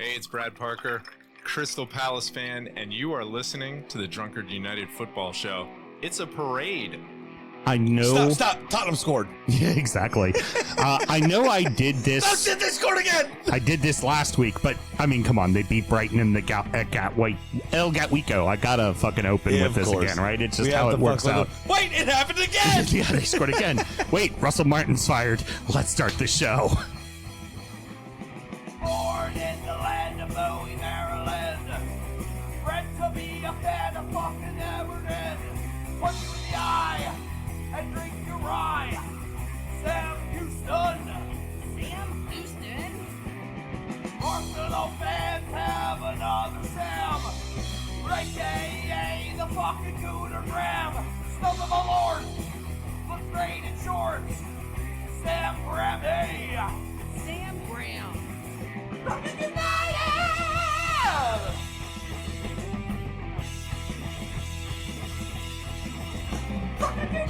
Hey, it's Brad Parker, Crystal Palace fan, and you are listening to the Drunkard United Football Show. It's a parade. I know. Stop. Tottenham scored. Yeah, exactly. I know I did this. Oh, shit, they scored again. I did this last week, but I mean, come on. They beat Brighton in the El Gatwico. I gotta fucking open with this again, right? It's just how it works out. Wait, it happened again. Yeah, they scored again. Wait, Russell Martin's fired. Let's start the show. Born in the land of Bowie, Maryland. Bred to be a fan of fucking Everton. Punch you in the eye and drink your rye. Sam Houston. Sam Houston? Arsenal fans have another Sam. AKA the fucking Gooner Graham. Snub of Malört. Looks great in shorts. Sam Graham, hey. Sam Graham. Rocket United! Rocket United!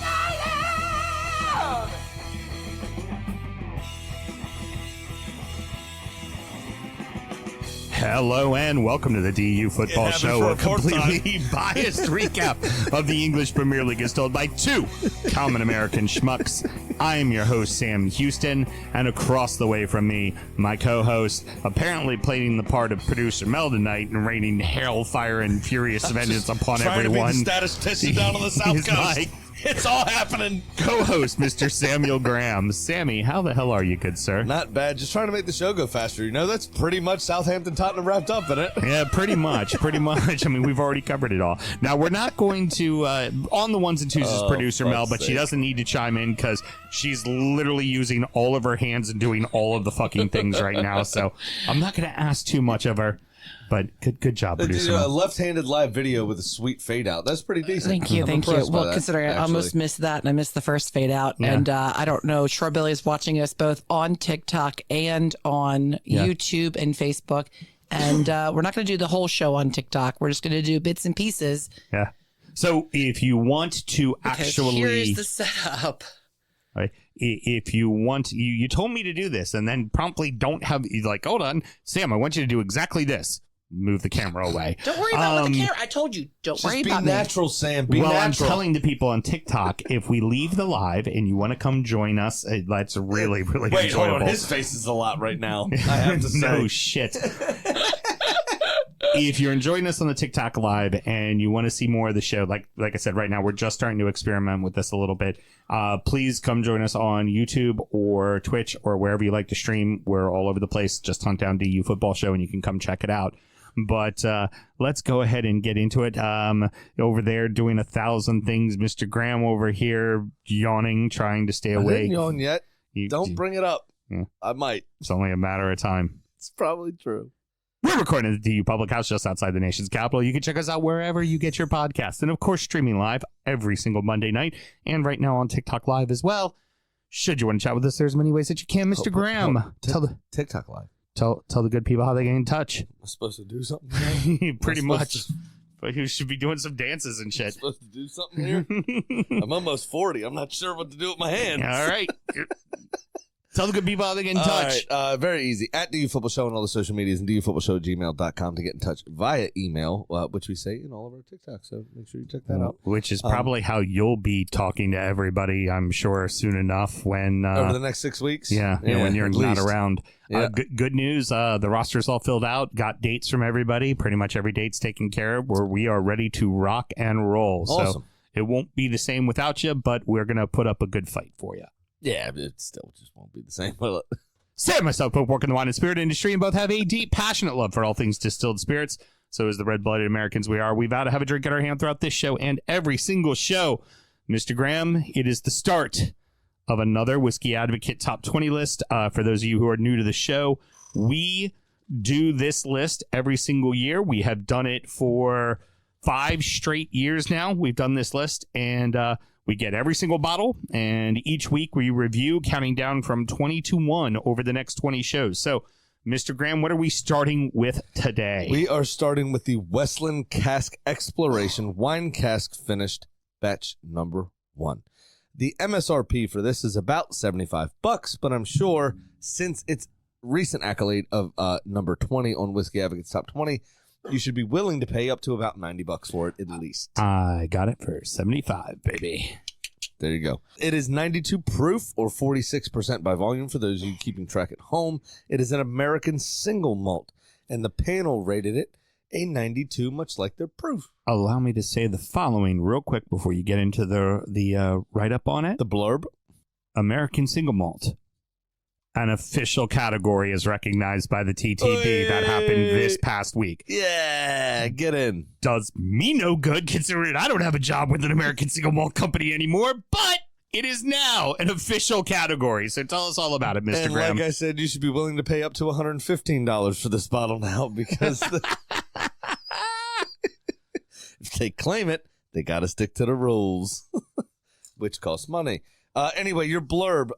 Hello and welcome to the DU Football Show, a completely biased recap of the English Premier League as told by two common American schmucks. I am your host, Sam Houston, and across the way from me, my co-host, apparently playing the part of producer Mel tonight and raining hellfire and furious vengeance upon everyone. Trying to be the statistician down on the South Coast. It's all happening. Co-host, Mr. Samuel Graham. Sammy, how the hell are you, good sir? Not bad. Just trying to make the show go faster. You know, that's pretty much Southampton Tottenham wrapped up in it. Yeah, pretty much. I mean, we've already covered it all. Now, we're not going to, on the ones and twos is producer Mel, but she doesn't need to chime in because she's literally using all of her hands and doing all of the fucking things right now. So I'm not going to ask too much of her. But good job, producer. A left-handed live video with a sweet fade out. That's pretty decent. Thank you. Well, considering I almost missed that, and I missed the first fade out, and I don't know. Shorbilly is watching us both on TikTok and on YouTube and Facebook, and we're not going to do the whole show on TikTok. We're just going to do bits and pieces. Yeah. So if you want to actually, here's the setup. Right. If you want, you told me to do this, and then promptly don't have. Like, hold on, Sam. I want you to do exactly this. Move the camera away. Don't worry about the camera. I told you, don't worry about me. Be natural, Sam. Be natural. I'm telling the people on TikTok, if we leave the live and you want to come join us, that's really, really Wait, enjoyable. Hold on. His face is a lot right now. I have to say. No shit. If you're enjoying us on the TikTok live and you want to see more of the show, like I said, right now we're just starting to experiment with this a little bit. Please come join us on YouTube or Twitch or wherever you like to stream. We're all over the place. Just hunt down DU Football Show and you can come check it out. But let's go ahead and get into it. Over there doing 1,000 things. Mr. Graham over here yawning, trying to stay awake. I didn't yawn yet. Don't bring it up. Yeah. I might. It's only a matter of time. It's probably true. We're recording at the DU Public House just outside the nation's capital. You can check us out wherever you get your podcasts. And, of course, streaming live every single Monday night. And right now on TikTok Live as well. Should you want to chat with us, there's many ways that you can. Mr. Graham, tell the TikTok Live. Tell the good people how they get in touch. I'm supposed to do something? Pretty much. But you should be doing some dances and shit. I'm supposed to do something here? I'm almost 40. I'm not sure what to do with my hands. All right. Tell the good people how they get in touch. All right, very easy. At DU Football Show on all the social medias and dufootballshow@gmail.com to get in touch via email, which we say in all of our TikToks. So make sure you check that out. Which is probably how you'll be talking to everybody, I'm sure, soon enough when... over the next 6 weeks? Yeah, when you're not around. Yeah. Good news. The roster's all filled out. Got dates from everybody. Pretty much every date's taken care of. We are ready to rock and roll. Awesome. So it won't be the same without you, but we're going to put up a good fight for you. Yeah, but it still just won't be the same, will it? Sam and myself both work in the wine and spirit industry and both have a deep, passionate love for all things distilled spirits. So as the red-blooded Americans we are, we vow to have a drink in our hand throughout this show and every single show. Mr. Graham, it is the start of another Whisky Advocate Top 20 list. For those of you who are new to the show, we do this list every single year. We have done it for 5 straight years now. We've done this list, and we get every single bottle, and each week we review, counting down from 20 to 1 over the next 20 shows. So, Mr. Graham, what are we starting with today? We are starting with the Westland Cask Exploration Wine Cask Finished Batch number 1. The MSRP for this is about $75, but I'm sure since it's recent accolade of number 20 on Whisky Advocates Top 20, you should be willing to pay up to about $90 for it at least. I got it for $75, baby. There you go. It is 92 proof or 46% by volume for those of you keeping track at home. It is an American single malt, and the panel rated it a 92, much like their proof. Allow me to say the following real quick before you get into the write-up on it. The blurb. American single malt. An official category is recognized by the TTB that happened this past week. Yeah, get in. Does me no good considering I don't have a job with an American single malt company anymore, but it is now an official category. So tell us all about it, Mr. And Graham. like I said, you should be willing to pay up to $115 for this bottle now because if they claim it, they got to stick to the rules, which costs money. Anyway, your blurb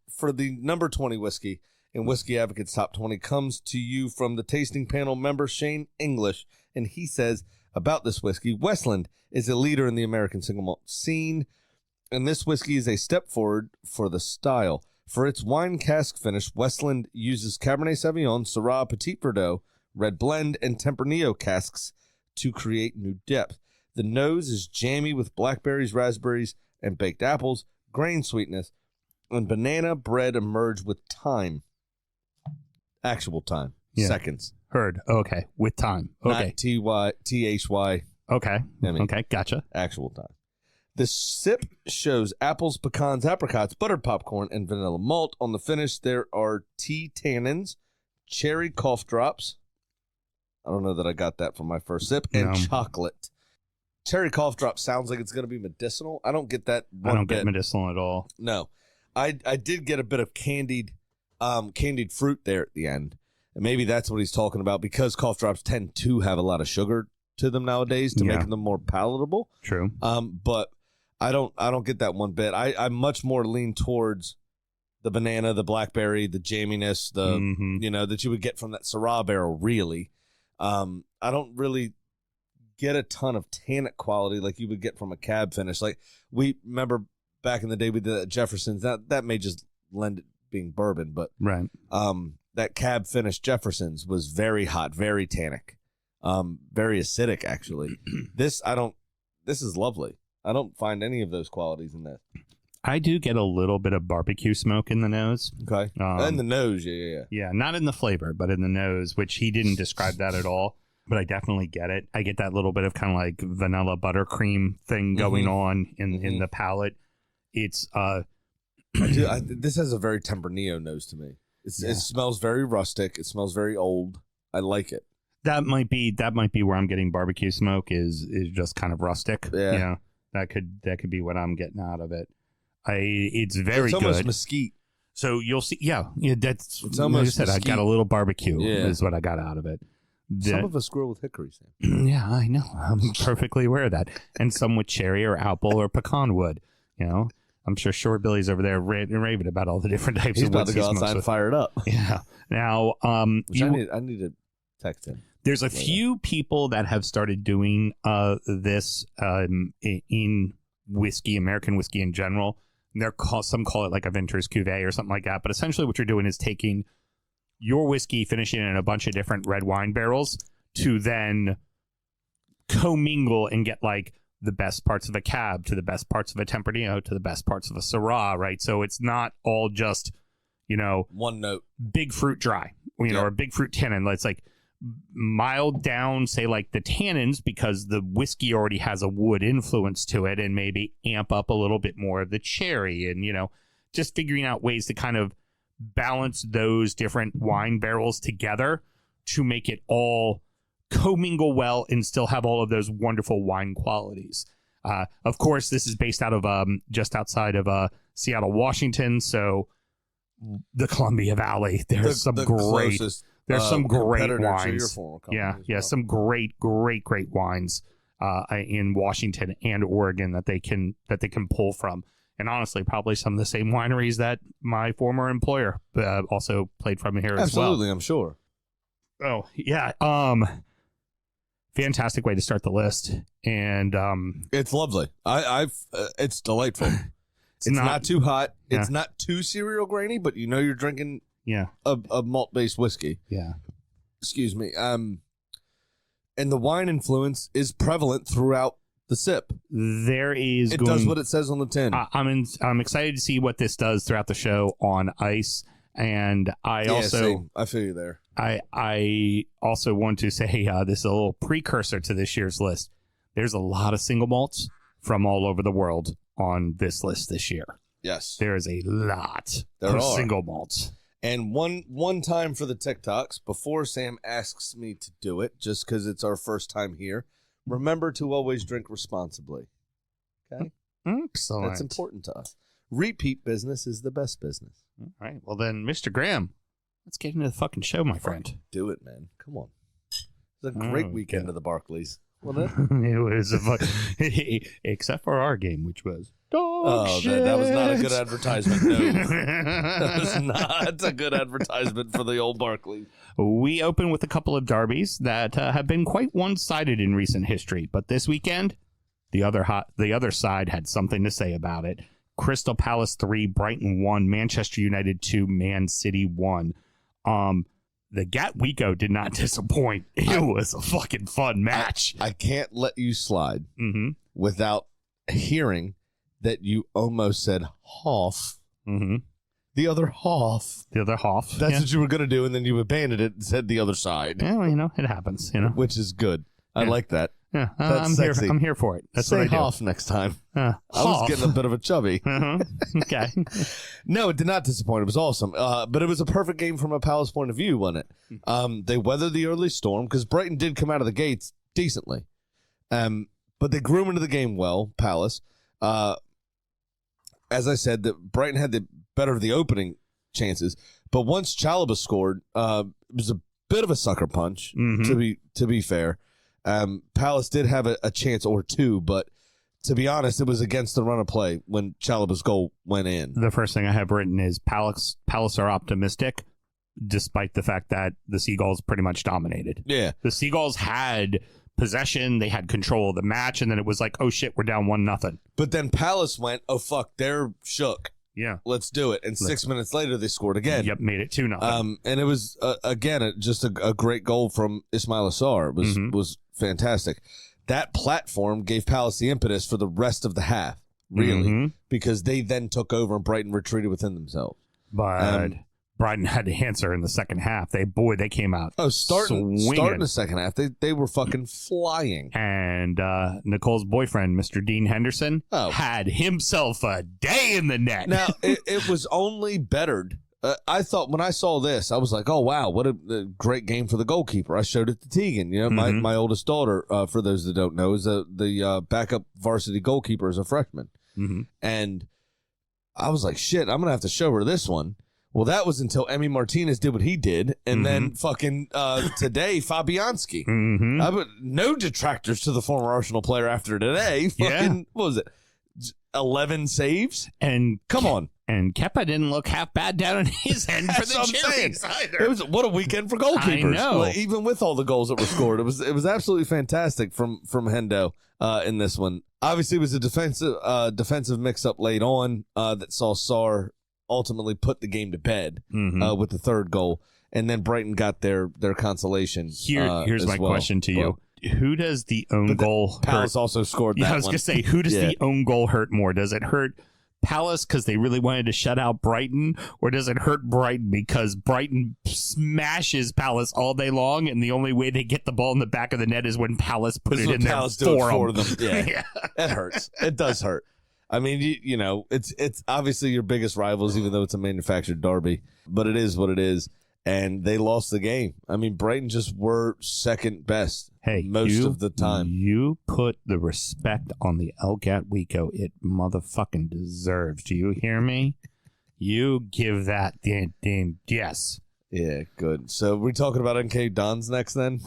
for the number 20 whiskey in Whisky Advocates Top 20 comes to you from the tasting panel member Shane English, and he says about this whiskey, Westland is a leader in the American single malt scene, and this whiskey is a step forward for the style. For its wine cask finish, Westland uses Cabernet Sauvignon, Syrah, Petit Verdot, Red Blend, and Tempranillo casks to create new depth. The nose is jammy with blackberries, raspberries, and baked apples, grain sweetness, and banana bread emerge with time. Actual time. Yeah. Seconds. Heard. Okay. With time. Okay. Not T-Y-T-H-Y. Okay. Okay. Gotcha. Actual time. The sip shows apples, pecans, apricots, buttered popcorn, and vanilla malt. On the finish, there are tea tannins, cherry cough drops. I don't know that I got that from my first sip. And chocolate. Cherry cough drop sounds like it's going to be medicinal. I don't get that one I don't bit. get medicinal at all. No. I did get a bit of candied fruit there at the end. And maybe that's what he's talking about because cough drops tend to have a lot of sugar to them nowadays to make them more palatable. True. But I don't get that one bit. I much more lean towards the banana, the blackberry, the jamminess, that you would get from that Syrah barrel, really. I don't really get a ton of tannic quality like you would get from a cab finish. Like we remember back in the day we did at Jefferson's. That may just lend it being bourbon, but right. That cab finish Jefferson's was very hot, very tannic, very acidic actually. This is lovely. I don't find any of those qualities in this. I do get a little bit of barbecue smoke in the nose. Okay. In the nose, yeah. Yeah, not in the flavor, but in the nose, which he didn't describe that at all. But I definitely get it. I get that little bit of kind of like vanilla buttercream thing going on in the palate. It's this has a very Tempranillo nose to me. It smells very rustic. It smells very old. I like it. That might be where I'm getting barbecue smoke is just kind of rustic. Yeah. You know, that could be what I'm getting out of it. It's very good. It's almost mesquite. So you'll see. Yeah. That's it's almost. Like I said, I got a little barbecue. Yeah. Is what I got out of it. Some of us grow with hickory, Sam. Yeah, I know. I'm perfectly aware of that. And some with cherry or apple or pecan wood. You know, I'm sure Short Billy's over there raving about all the different types of woods. He's about to go outside and fire it up. Yeah. Now, I need to text him. There's a few people that have started doing this in whiskey, American whiskey in general. Some call it like a Vinters Cuvée or something like that. But essentially what you're doing is taking your whiskey, finishing in a bunch of different red wine barrels to then commingle and get like the best parts of a cab to the best parts of a Tempranillo to the best parts of a Syrah, right? So it's not all just, one note, big fruit dry, or big fruit tannin. It's like mild down, say like the tannins, because the whiskey already has a wood influence to it, and maybe amp up a little bit more of the cherry, and just figuring out ways to kind of balance those different wine barrels together to make it all commingle well and still have all of those wonderful wine qualities. Of course, this is based out of just outside of Seattle, Washington, so the Columbia Valley. There's some great wines. Some great wines in Washington and Oregon that they can pull from. And honestly, probably some of the same wineries that my former employer also played from here as well. Absolutely, I'm sure. Oh, yeah. Fantastic way to start the list. And it's lovely. It's delightful. It's not too hot. Yeah. It's not too cereal grainy, but you're drinking Yeah. A malt-based whiskey. Yeah. Excuse me. And the wine influence is prevalent throughout the sip. There is. It does what it says on the tin. I'm excited to see what this does throughout the show on ice, and I feel you there. I also want to say this is a little precursor to this year's list. There's a lot of single malts from all over the world on this list this year. Yes, there is a lot of single malts. And one time for the TikToks, before Sam asks me to do it, just because it's our first time here, remember to always drink responsibly. Okay? Excellent. That's important to us. Repeat business is the best business. All right. Well, then, Mr. Graham, let's get into the fucking show, my friend. Do it, man. Come on. It's a great weekend of the Barclays. Wasn't it? It was except for our game, which was shit. That was not a good advertisement. No. That was not a good advertisement for the old Barclays. We open with a couple of derbies that have been quite one-sided in recent history, but this weekend, the other side had something to say about it. Crystal Palace 3, Brighton 1, Manchester United 2, Man City 1. The Gatwico did not disappoint. It was a fucking fun match. I can't let you slide without hearing that you almost said half. Mm-hmm. The other half. The other half. That's what you were going to do, and then you abandoned it and said the other side. Yeah, well, it happens, Which is good. I like that. Yeah, That's sexy. I'm here for it. That's Say what I do. half next time. I was getting a bit of a chubby. Okay. No, it did not disappoint. It was awesome. But it was a perfect game from a Palace point of view, wasn't it? They weathered the early storm because Brighton did come out of the gates decently. But they grew into the game well, Palace. As I said, that Brighton had the better of the opening chances. But once Chalobah scored, it was a bit of a sucker punch, to be fair. Palace did have a chance or two, but to be honest, it was against the run of play when Chalobah's goal went in. The first thing I have written is Palace are optimistic, despite the fact that the Seagulls pretty much dominated. Yeah. The Seagulls had possession, they had control of the match, and then it was like, oh shit, we're down 1-0. But then Palace went, oh fuck, they're shook. Yeah. Let's do it. And 6 minutes later, they scored again. Yep, made it 2-0. And it was, again, just a great goal from Ismail Assar. It was fantastic. That platform gave Palace the impetus for the rest of the half, really, because they then took over and Brighton retreated within themselves. But Brighton had to answer in the second half. They came out. Starting the second half, they were fucking flying. And Nicole's boyfriend, Mr. Dean Henderson, had himself a day in the net. Now, it was only bettered. I thought when I saw this, I was like, oh, wow, what a great game for the goalkeeper. I showed it to Tegan. My oldest daughter, for those that don't know, is the backup varsity goalkeeper as a freshman. And I was like, shit, I'm going to have to show her this one. Well, that was until Emi Martinez did what he did, and then fucking today, Fabianski. No detractors to the former Arsenal player after today. Fucking, what was it, 11 saves? And come on. And Kepa didn't look half bad down on his end for the Cherries either. It was what a weekend for goalkeepers. I know. Even with all the goals that were scored, it was absolutely fantastic from Hendo in this one. Obviously, it was a defensive mix-up late on that saw Sarr ultimately put the game to bed with the third goal, and then Brighton got their consolation. Here's my question to you. Who does the own goal hurt? Palace also scored that one. I was going to say, who does the own goal hurt more? Does it hurt Palace because they really wanted to shut out Brighton, or does it hurt Brighton because Brighton smashes Palace all day long, and the only way they get the ball in the back of the net is when Palace put it in there for them? Yeah. It hurts. It does hurt. I mean, it's obviously your biggest rivals, even though it's a manufactured derby, but it is what it is. And they lost the game. I mean, Brighton just were second best most of the time. You put the respect on the El Gatwico it motherfucking deserves. Do you hear me? You give that damn yes. Yeah, good. So we're talking about NK Dons next then?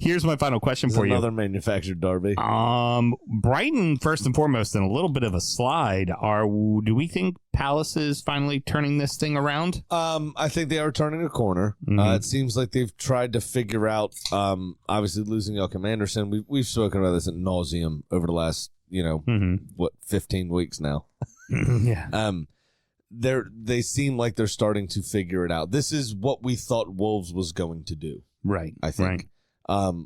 Here's my final question for you. Another manufactured derby. Brighton, first and foremost, in a little bit of a slide. Do we think Palace is finally turning this thing around? I think they are turning a corner. It seems like they've tried to figure out, obviously losing Joachim Anderson. We've spoken about this ad nauseum over the last, 15 weeks now. Yeah. they seem like they're starting to figure it out. This is what we thought Wolves was going to do. Right. I think. Right.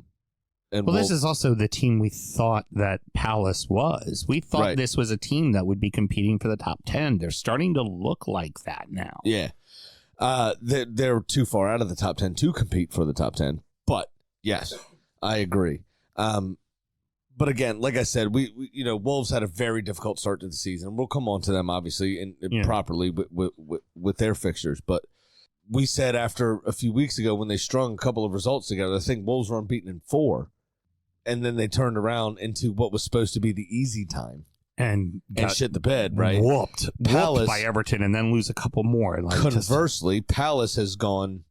And this is also the team we thought that Palace was. We thought this was a team that would be competing for the top 10. They're starting to look like that now. Yeah. They're too far out of the top 10 to compete for the top 10. But, yes, I agree. But again, like I said, we Wolves had a very difficult start to the season. We'll come on to them, obviously, and properly with their fixtures. But we said after a few weeks ago when they strung a couple of results together, I think Wolves were unbeaten in 4. And then they turned around into what was supposed to be the easy time. And shit the bed, right? Whooped by Everton and then lose a couple more. Conversely, Palace has gone,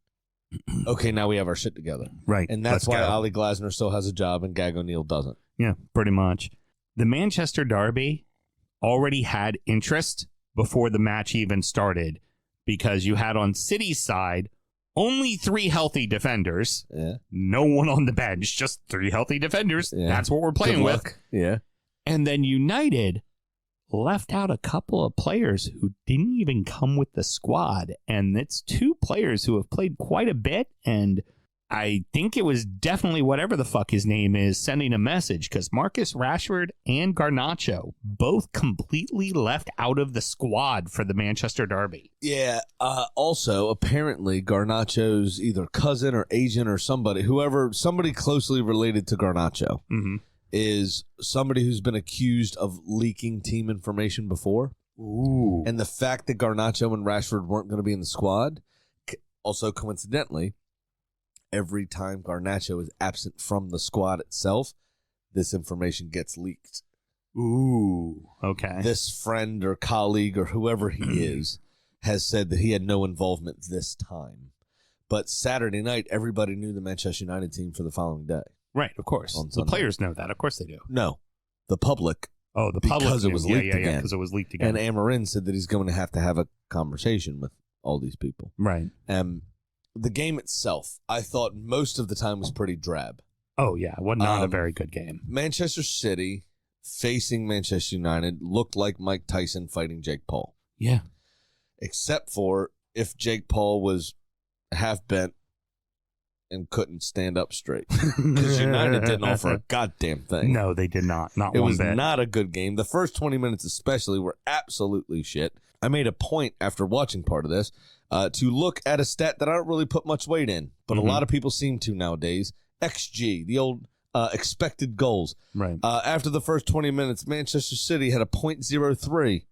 okay, now we have our shit together. Right. And that's why Ollie Glasner still has a job and Gag O'Neill doesn't. Yeah, pretty much. The Manchester derby already had interest before the match even started because you had on City's side only 3 healthy defenders. Yeah. No one on the bench, just 3 healthy defenders. Yeah. That's what we're playing with. Yeah. And then United left out a couple of players who didn't even come with the squad. And it's 2 players who have played quite a bit. And I think it was definitely whatever the fuck his name is sending a message because Marcus Rashford and Garnacho both completely left out of the squad for the Manchester derby. Yeah. Also, apparently Garnacho's either cousin or agent or somebody closely related to Garnacho is somebody who's been accused of leaking team information before. Ooh. And the fact that Garnacho and Rashford weren't going to be in the squad, also coincidentally, every time Garnacho is absent from the squad itself, this information gets leaked. Ooh, okay. This friend or colleague or whoever he is has said that he had no involvement this time. But Saturday night, everybody knew the Manchester United team for the following day. Right, of course. The players know that. Of course they do. No, the public. Oh, the public. Because it was leaked again. Because it was leaked again. And Amarin said that he's going to have a conversation with all these people. Right. The game itself, I thought most of the time was pretty drab. Oh, yeah. It was not a very good game. Manchester City facing Manchester United looked like Mike Tyson fighting Jake Paul. Yeah. Except for if Jake Paul was half bent and couldn't stand up straight. Because United didn't offer a goddamn thing. No, they did not. Not it one was bit. Not a good game. The first 20 minutes especially were absolutely shit. I made a point after watching part of this to look at a stat that I don't really put much weight in, but a lot of people seem to nowadays. XG, the old expected goals. Right. After the first 20 minutes, Manchester City had a .03.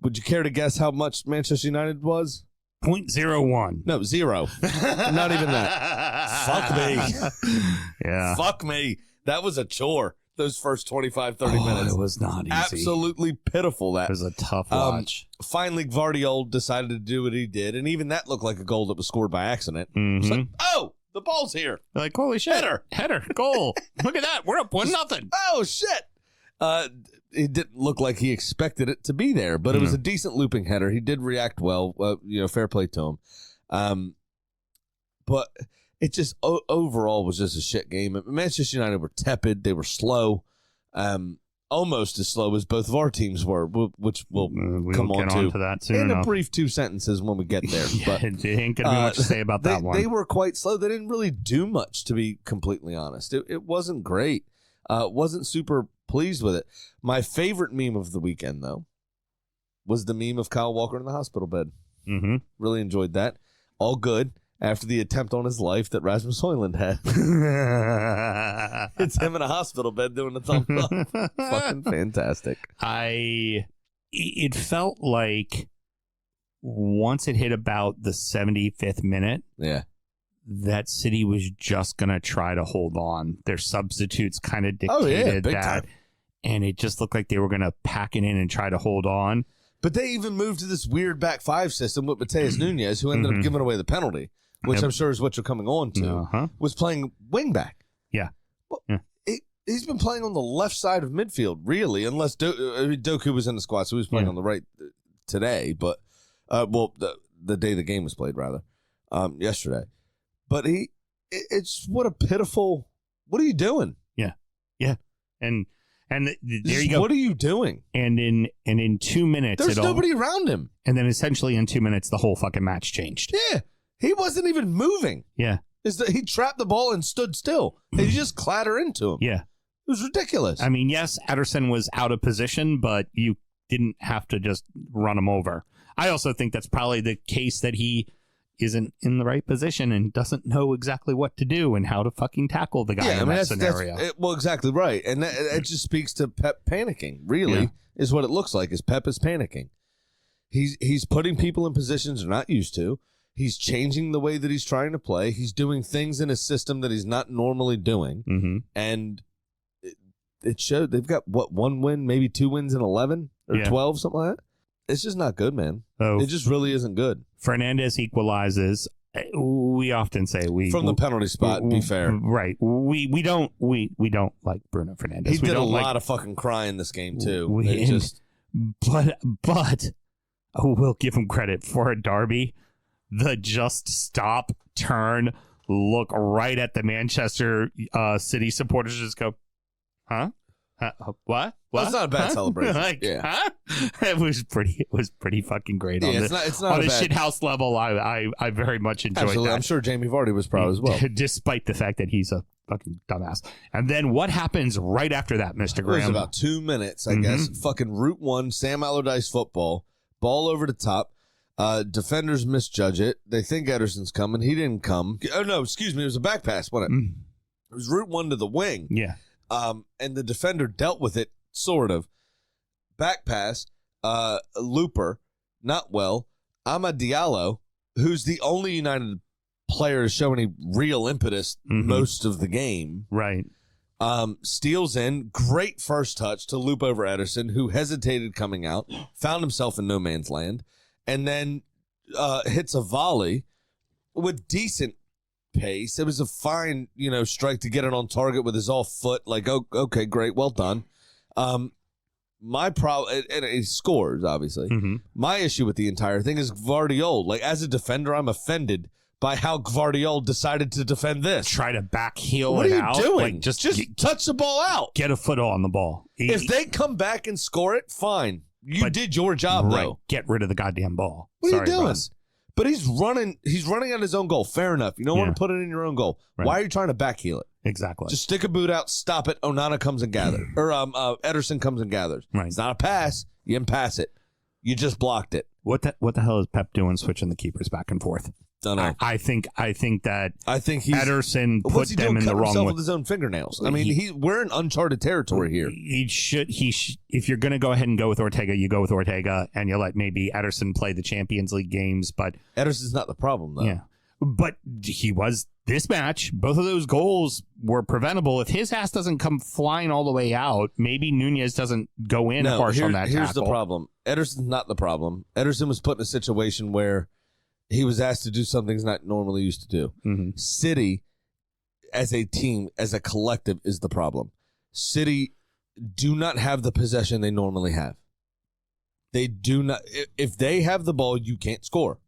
Would you care to guess how much Manchester United was? 0.01. No, 0. Not even that. Fuck me. Yeah. Fuck me. That was a chore. Those first 25, 30 minutes. It was not easy. Absolutely pitiful. That it was a tough watch. Finally, Gvardiol decided to do what he did, and even that looked like a goal that was scored by accident. It's like, oh, the ball's here. They're like, holy shit. Header. Goal. Look at that. We're up 1-0. Oh, shit. It didn't look like he expected it to be there, but it was a decent looping header. He did react well. Fair play to him. But it just overall was just a shit game. Manchester United were tepid. They were slow. Almost as slow as both of our teams were, which we'll come on to that soon in enough. A brief 2 sentences when we get there. But it ain't going to be much to say about that one. They were quite slow. They didn't really do much, to be completely honest. It wasn't great. Wasn't super pleased with it. My favorite meme of the weekend, though, was the meme of Kyle Walker in the hospital bed. Mm-hmm. Really enjoyed that. All good. After the attempt on his life that Rasmus Højlund had. It's him in a hospital bed doing the thumbs up. Fucking fantastic. It felt like once it hit about the 75th minute, that City was just going to try to hold on. Their substitutes kind of dictated that. Time. And it just looked like they were going to pack it in and try to hold on. But they even moved to this weird back 5 system with Mateus Nunes, who ended up giving away the penalty. Which I'm sure is what you're coming on to, was playing wing back. Yeah. Well, he's been playing on the left side of midfield, really, unless Doku was in the squad, so he was playing on the right today, but, the day the game was played, rather, yesterday. But it's what a pitiful, what are you doing? Yeah. Yeah. And And there you go. What are you doing? And in 2 minutes, There's nobody around him. And then essentially in 2 minutes, the whole fucking match changed. Yeah. He wasn't even moving. Yeah. He trapped the ball and stood still. And he just clatter into him. Yeah. It was ridiculous. I mean, yes, Ederson was out of position, but you didn't have to just run him over. I also think that's probably the case that he isn't in the right position and doesn't know exactly what to do and how to fucking tackle the guy in that scenario. Well, exactly right. And it just speaks to Pep panicking, really, is what it looks like, is Pep is panicking. He's putting people in positions they're not used to. He's changing the way that he's trying to play. He's doing things in a system that he's not normally doing. Mm-hmm. And it showed. They've got, what, 1 win, maybe 2 wins in 11 or 12, something like that. It's just not good, man. So it just really isn't good. Fernandez equalizes. We often say from the penalty spot. Be fair, right? We don't like Bruno Fernandez. He did a lot of fucking crying this game too. But we'll give him credit for a derby. The just stop, turn, look right at the Manchester City supporters, just go, huh? What? That's not a bad celebration. It was pretty fucking great. It's not on a a shithouse level. I very much enjoyed that. I'm sure Jamie Vardy was proud as well, despite the fact that he's a fucking dumbass. And then what happens right after that, Mr. Graham? It was about 2 minutes, I guess. Fucking Route 1, Sam Allardyce football, ball over the top. Defenders misjudge it. They think Ederson's coming. He didn't come. Oh no, excuse me. It was a back pass. It was Route 1 to the wing. Yeah. And the defender dealt with it, sort of. Back pass, Looper, not well. Amad Diallo, who's the only United player to show any real impetus most of the game. Right. Steals in, great first touch to loop over Ederson, who hesitated coming out, found himself in no man's land, and then hits a volley with decent pace. It was a fine, strike to get it on target with his off foot. Like, okay, great, well done. My problem, and he scores, obviously. My issue with the entire thing is Gvardiol. Like, as a defender, I'm offended by how Gvardiol decided to defend this. Try to back heel it out. What are you doing? Like, just touch the ball out. Get a foot on the ball. If they come back and score it, fine. You did your job, though. Get rid of the goddamn ball. What are you doing? Russ. But he's running on his own goal. Fair enough. You don't want to put it in your own goal. Right. Why are you trying to backheel it? Exactly. Just stick a boot out, stop it. Onana comes and gathers. Or Ederson comes and gathers. Right. It's not a pass. You didn't pass it. You just blocked it. What the hell is Pep doing switching the keepers back and forth? Don't know. I think he's Ederson put them in the wrong way. With his own fingernails. I mean, we're in uncharted territory here. He should. If you're going to go ahead and go with Ortega, you go with Ortega, and you let maybe Ederson play the Champions League games. But Ederson's not the problem, though. Yeah, but he was this match. Both of those goals were preventable. If his ass doesn't come flying all the way out, maybe Nunez doesn't go in harsh on that tackle. Here's the problem. Ederson's not the problem. Ederson was put in a situation where he was asked to do something he's not normally used to do. City, as a team, as a collective, is the problem. City do not have the possession they normally have. They do not. If they have the ball, you can't score.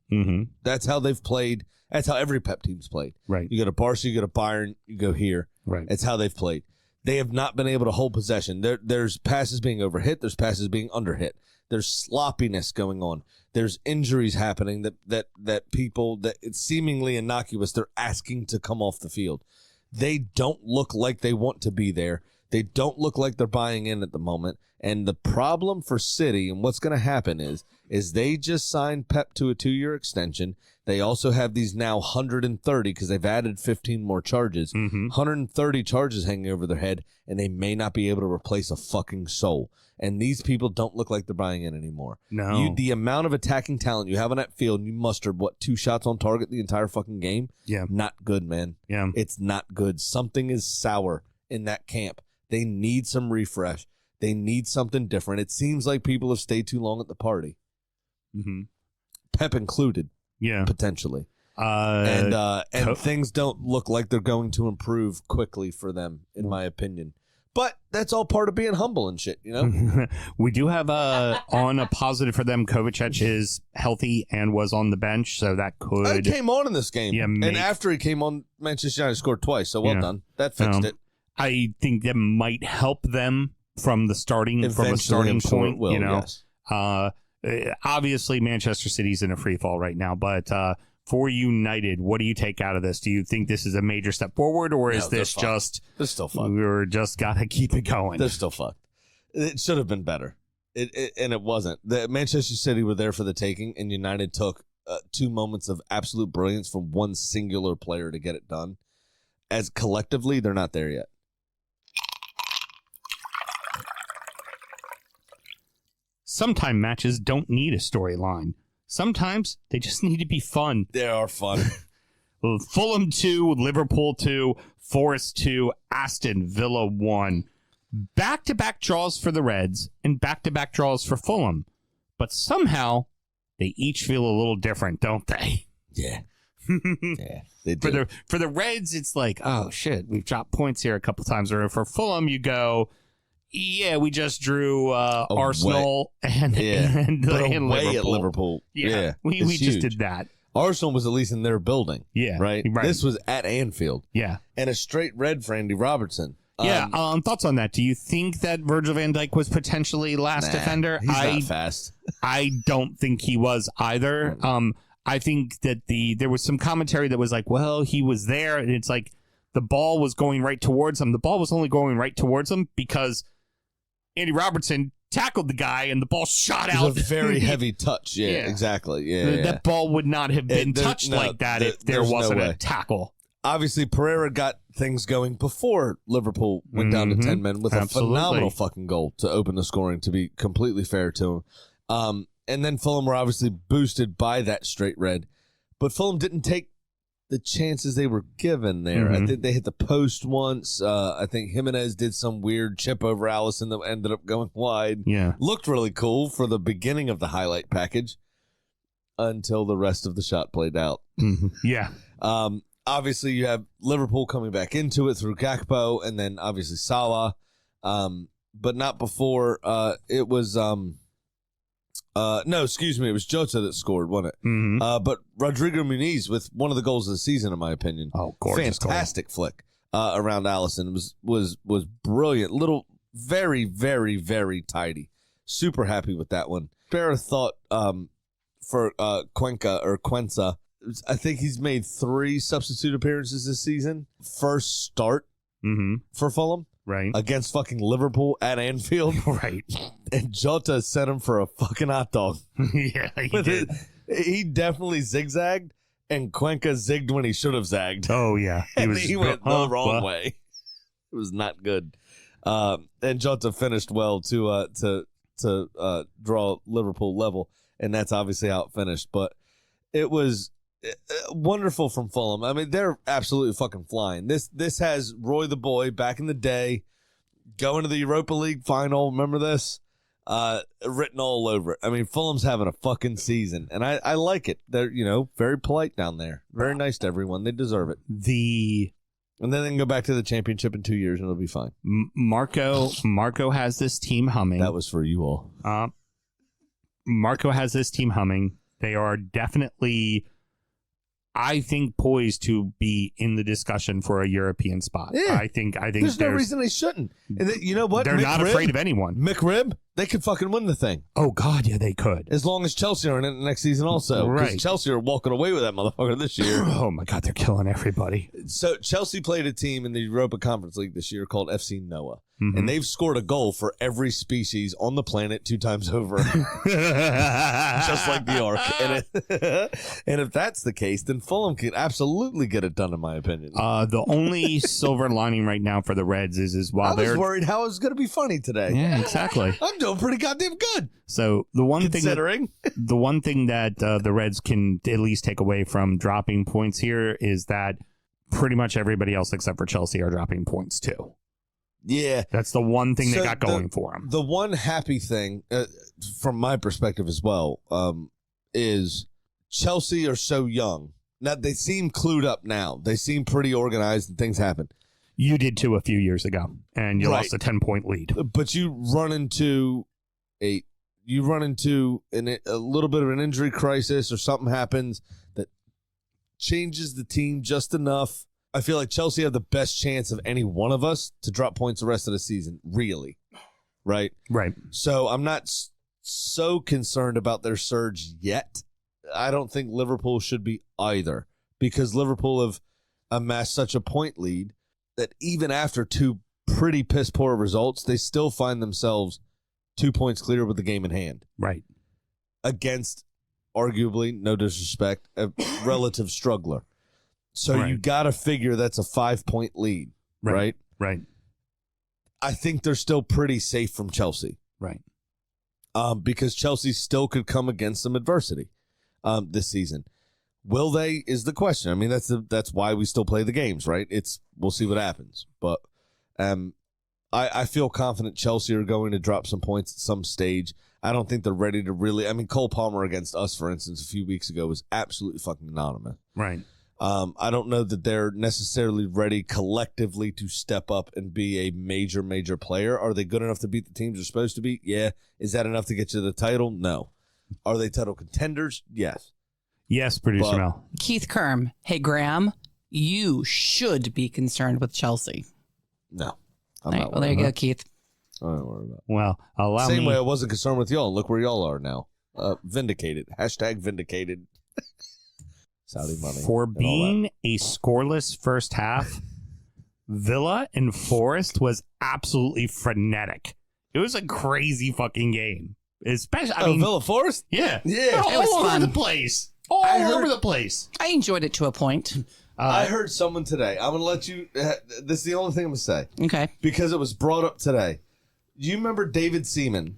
That's how they've played. That's how every Pep team's played. Right. You go to Barca, you go to Bayern, you go here. Right. That's how they've played. They have not been able to hold possession. There's passes being overhit. There's passes being underhit. There's sloppiness going on. There's injuries happening that people that it's seemingly innocuous, they're asking to come off the field. They don't look like they want to be there. They don't look like they're buying in at the moment. And the problem for City and what's going to happen is they just signed Pep to a 2-year extension. They also have these now 130 because they've added 15 more charges. 130 charges hanging over their head, and they may not be able to replace a fucking soul. And these people don't look like they're buying in anymore. No. The amount of attacking talent you have on that field, and you mustered, 2 shots on target the entire fucking game? Yeah. Not good, man. Yeah. It's not good. Something is sour in that camp. They need some refresh. They need something different. It seems like people have stayed too long at the party. Pep included. Yeah. Potentially. And things don't look like they're going to improve quickly for them, in my opinion. But that's all part of being humble and shit, We do have on a positive for them. Kovacic is healthy and was on the bench, so that could. He came on in this game. Yeah, and after he came on, Manchester United scored twice, so well done. That fixed it. I think that might help them from a starting point. Will, you know, yes. Obviously Manchester City's in a free fall right now, but for United, what do you take out of this? Do you think this is a major step forward, or is this just they're still fucked? We're just gotta keep it going? They're still fucked. It should have been better. And it wasn't. The Manchester City were there for the taking, and United took 2 moments of absolute brilliance from one singular player to get it done. As collectively, they're not there yet. Sometimes matches don't need a storyline. Sometimes they just need to be fun. They are fun. Fulham 2, Liverpool 2, Forest 2, Aston Villa 1. Back-to-back draws for the Reds and back-to-back draws for Fulham. But somehow, they each feel a little different, don't they? Yeah. Yeah, they do. For the Reds, it's like, oh, shit, we've dropped points here a couple times. Or for Fulham, you go, yeah, we just drew Arsenal and away at Liverpool. Yeah, we just did that. Arsenal was at least in their building. Yeah. Right? This was at Anfield. Yeah. And a straight red for Andy Robertson. Thoughts on that? Do you think that Virgil van Dijk was potentially last defender? He's not fast. I don't think he was either. I think that there was some commentary that was like, well, he was there, and it's like the ball was going right towards him. The ball was only going right towards him because Andy Robertson tackled the guy, and the ball shot out. It was a very heavy touch. Yeah, exactly. Yeah, that ball would not have been touched like that if there wasn't a tackle. Obviously, Pereira got things going before Liverpool went down to 10 men with a phenomenal fucking goal to open the scoring, to be completely fair to him. And then Fulham were obviously boosted by that straight red. But Fulham didn't take the chances they were given there. I think they hit the post once. I think Jimenez did some weird chip over Allison that ended up going wide. Yeah. Looked really cool for the beginning of the highlight package until the rest of the shot played out. Yeah. Obviously, you have Liverpool coming back into it through Gakpo, and then obviously Salah, but not before it was. It was Jota that scored, wasn't it? But Rodrigo Muniz with one of the goals of the season, in my opinion. Oh, gorgeous! Fantastic flick around Allison. Was brilliant. Little, very, very, very tidy. Super happy with that one. Bear thought for Quenca. I think he's made 3 substitute appearances this season. First start for Fulham. Right. Against fucking Liverpool at Anfield. Right. And Jota sent him for a fucking hot dog. Yeah, he did. He definitely zigzagged, and Cuenca zigged when he should have zagged. Oh, yeah. He went the wrong way. It was not good. And Jota finished well to draw Liverpool level, and that's obviously how it finished. But it was wonderful from Fulham. I mean, they're absolutely fucking flying. This has Roy the Boy back in the day going to the Europa League final. Remember this? Written all over it. I mean, Fulham's having a fucking season, and I like it. They're, very polite down there. Very nice to everyone. They deserve it. And then they can go back to the championship in 2 years, and it'll be fine. Marco has this team humming. That was for you all. Marco has this team humming. They are definitely, I think, poised to be in the discussion for a European spot. Yeah. I think there's no reason they shouldn't. And you know what? They're not afraid of anyone. McRib, they could fucking win the thing. Oh, God, yeah, they could. As long as Chelsea are in it next season also. Right. Chelsea are walking away with that motherfucker this year. Oh, my God, they're killing everybody. So Chelsea played a team in the Europa Conference League this year called FC Noah. And they've scored a goal for every species on the planet 2 times over. Just like the Ark. And if that's the case, then Fulham can absolutely get it done, in my opinion. The only silver lining right now for the Reds is while I was worried how it was going to be funny today. Yeah, exactly. I'm doing pretty goddamn good. So the one thing that the Reds can at least take away from dropping points here is that pretty much everybody else except for Chelsea are dropping points too. Yeah. That's the one thing they got going for them. The one happy thing, from my perspective as well, is Chelsea are so young. Now, they seem clued up now. They seem pretty organized and things happen. You did too a few years ago, and you lost a 10-point lead. But you run into a little bit of an injury crisis, or something happens that changes the team just enough. I feel like Chelsea have the best chance of any one of us to drop points the rest of the season, really. right? Right. So I'm not so concerned about their surge yet. I don't think Liverpool should be either, because Liverpool have amassed such a point lead that even after 2 pretty piss poor results, they still find themselves 2 points clear with the game in hand. Right. Against, arguably, no disrespect, a relative struggler. So Right. you got to figure that's a 5-point lead, right? Right. I think they're still pretty safe from Chelsea. Right. Because Chelsea still could come against some adversity this season. Will they is the question. I mean, that's why we still play the games, right? We'll see what happens. But I feel confident Chelsea are going to drop some points at some stage. I don't think they're ready to really. I mean, Cole Palmer against us, for instance, a few weeks ago was absolutely fucking anonymous. Right. I don't know that they're necessarily ready collectively to step up and be a major player. Are they good enough to beat the teams they're supposed to beat? Yeah. Is that enough to get you the title? No. Are they title contenders? Yes. Yes, producer Mel. Keith Kerm. Hey, Graham, you should be concerned with Chelsea. No. All right, well, there you go, Keith. I don't worry about it. Well, allow Same me. way I wasn't concerned with y'all. Look where y'all are now. Vindicated. Hashtag vindicated. Saudi money. For being a scoreless first half, Villa and Forest was absolutely frenetic. It was a crazy fucking game. Especially, I mean, Villa Forest? Yeah. Yeah. All It was over fun. the place. All over the place. I enjoyed it to a point. I heard someone today. I'm going to let you. This is the only thing I'm going to say. Okay. Because it was brought up today. You remember David Seaman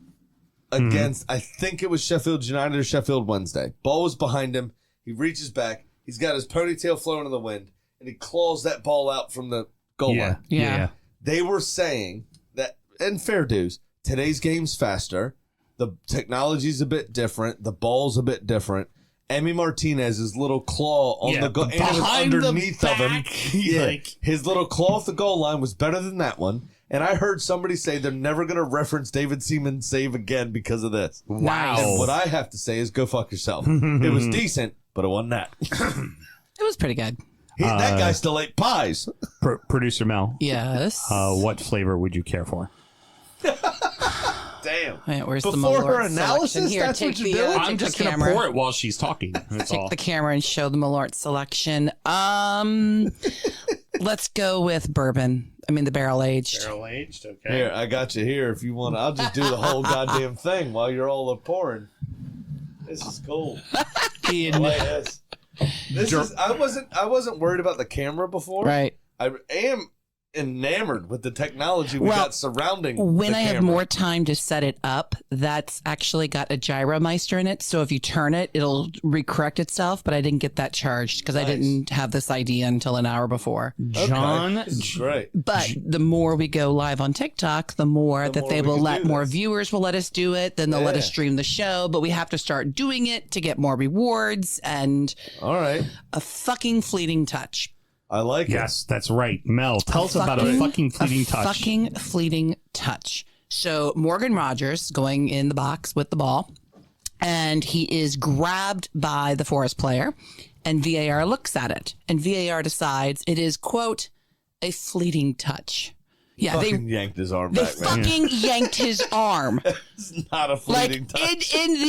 against, I think it was Sheffield United or Sheffield Wednesday. Ball was behind him. He reaches back. He's got his ponytail flowing in the wind, and he claws that ball out from the goal line. Yeah. They were saying that, and fair dues, today's game's faster. The technology's a bit different. The ball's a bit different. Emi Martinez's little claw on the goal, and it was behind the underneath of him. back. His little claw off the goal line was better than that one. And I heard somebody say they're never going to reference David Seaman's save again because of this. Wow. And what I have to say is go fuck yourself. It was decent, but it wasn't that. It was pretty good. That guy still ate pies. Producer Mel, Yes. what flavor would you care for? Damn. Wait, where's Before the her Malört analysis, selection? Here, that's take what you're the, doing? take I'm the just going to camera. pour it while she's talking. That's Take all. the camera and show the Malört selection. Let's go with bourbon. I mean, the barrel aged. Barrel aged, okay. Here, I got you here if you want. I'll just do the whole goddamn thing while you're all up pouring. This is cool. I like this. I wasn't worried about the camera before. Right. I am enamored with the technology we got surrounding When the I have camera. more time to set it up, that's actually got a gyromeister in it. So if you turn it, it'll recorrect itself. But I didn't get that charged because I didn't have this idea until an hour before. John, This is great. But the more we go live on TikTok, the more that more they we will can let do more this. viewers will let us do it. Then they'll let us Yeah. stream the show. But we have to start doing it to get more rewards and All right. a fucking fleeting touch. I like yes, that's right. Mel, tell us about a fucking fleeting touch. Fucking fleeting touch. So Morgan Rogers going in the box with the ball, and he is grabbed by the Forest player, and VAR looks at it, and VAR decides it is, quote, a fleeting touch. Yeah, it. Fucking yanked his arm they back, man. fucking yanked his arm. It's not a Like fleeting touch. in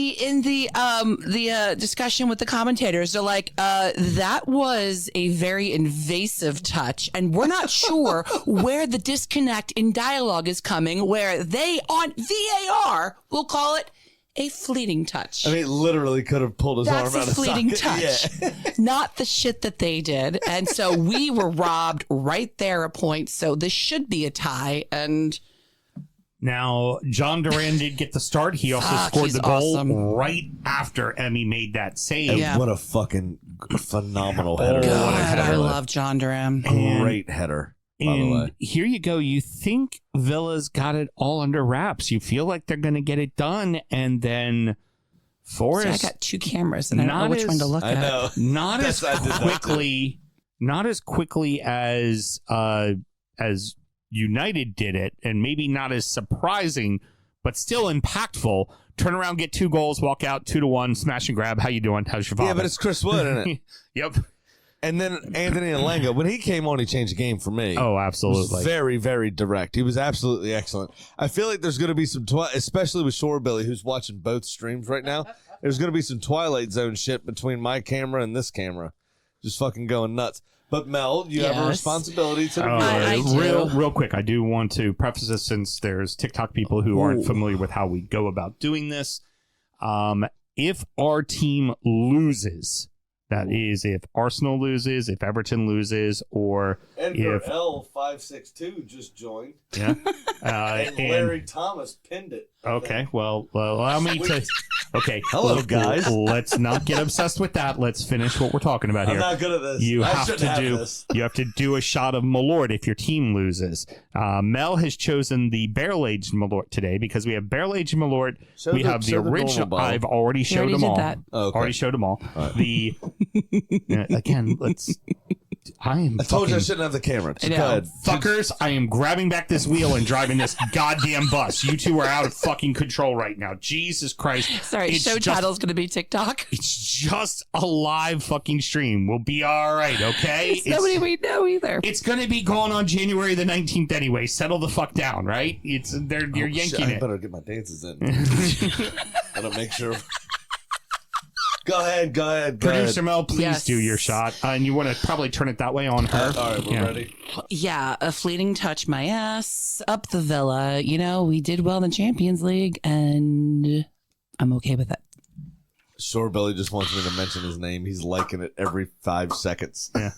the discussion with the commentators, they're like, that was a very invasive touch, and we're not sure where the disconnect in dialogue is coming, where they on VAR will call it a fleeting touch. I mean, it literally could have pulled his That's arm out a of fleeting socket. touch, Yeah. not the shit that they did. And so we were robbed right there a point. So this should be a tie. And Now, John Duran did get the start. He also Fuck, scored he's the goal awesome. right after Emmy made that save. Yeah. What a fucking phenomenal header. God, what a header. I love John Duran. Great header, by the way. And here you go. You think Villa's got it all under wraps. You feel like they're going to get it done. And then See, Forrest, I got two cameras and I don't know Not which one to as- look I at. know. not as I did that too. quickly as United did it, and maybe not as surprising, but still impactful. Turn around, get 2 goals, walk out 2-1, smash and grab. How you doing? How's your father? Yeah, but it's Chris Wood, isn't it? Yep. And then Anthony Alango, when he came on, he changed the game for me. Oh, He absolutely. was very, very direct. He was absolutely excellent. I feel like there's going to be some, especially with Shorebilly, who's watching both streams right now, there's going to be some Twilight Zone shit between my camera and this camera. Just fucking going nuts. But Mel, you have a responsibility to the I do. Real quick, I do want to preface this since there's TikTok people who aren't familiar with how we go about doing this. If our team loses, that is, if Arsenal loses, if Everton loses, or Edgar if L562 just joined. yeah, And Larry Thomas pinned it. Okay, well, allow me to. Okay, Hello, guys. Let's not get obsessed with that. Let's finish what we're talking about here. I'm not good at this. You I have shouldn't to have do. this. You have to do a shot of Malört if your team loses. Mel has chosen the barrel-aged Malört today because we have barrel-aged Malört. We have the original. I've already showed them all. Oh, okay. Already showed them all. All right. The again, let's. I told you I shouldn't have the camera. Go ahead. Fuckers, I am grabbing back this wheel and driving this goddamn bus. You two are out of fucking control right now. Jesus Christ. Sorry, show title's going to be TikTok. It's just a live fucking stream. We'll be all right, okay? It's nobody we know either. It's going to be going on January the 19th anyway. Settle the fuck down, right? You're yanking I it. better get my dances in. Gotta make sure. Go ahead. Producer Mel, please do your shot. And you want to probably turn it that way on her. All right, we're ready. Yeah, a fleeting touch my ass up the villa. You know, we did well in the Champions League, and I'm okay with it. Shorebilly just wants me to mention his name. He's liking it every 5 seconds. Yeah.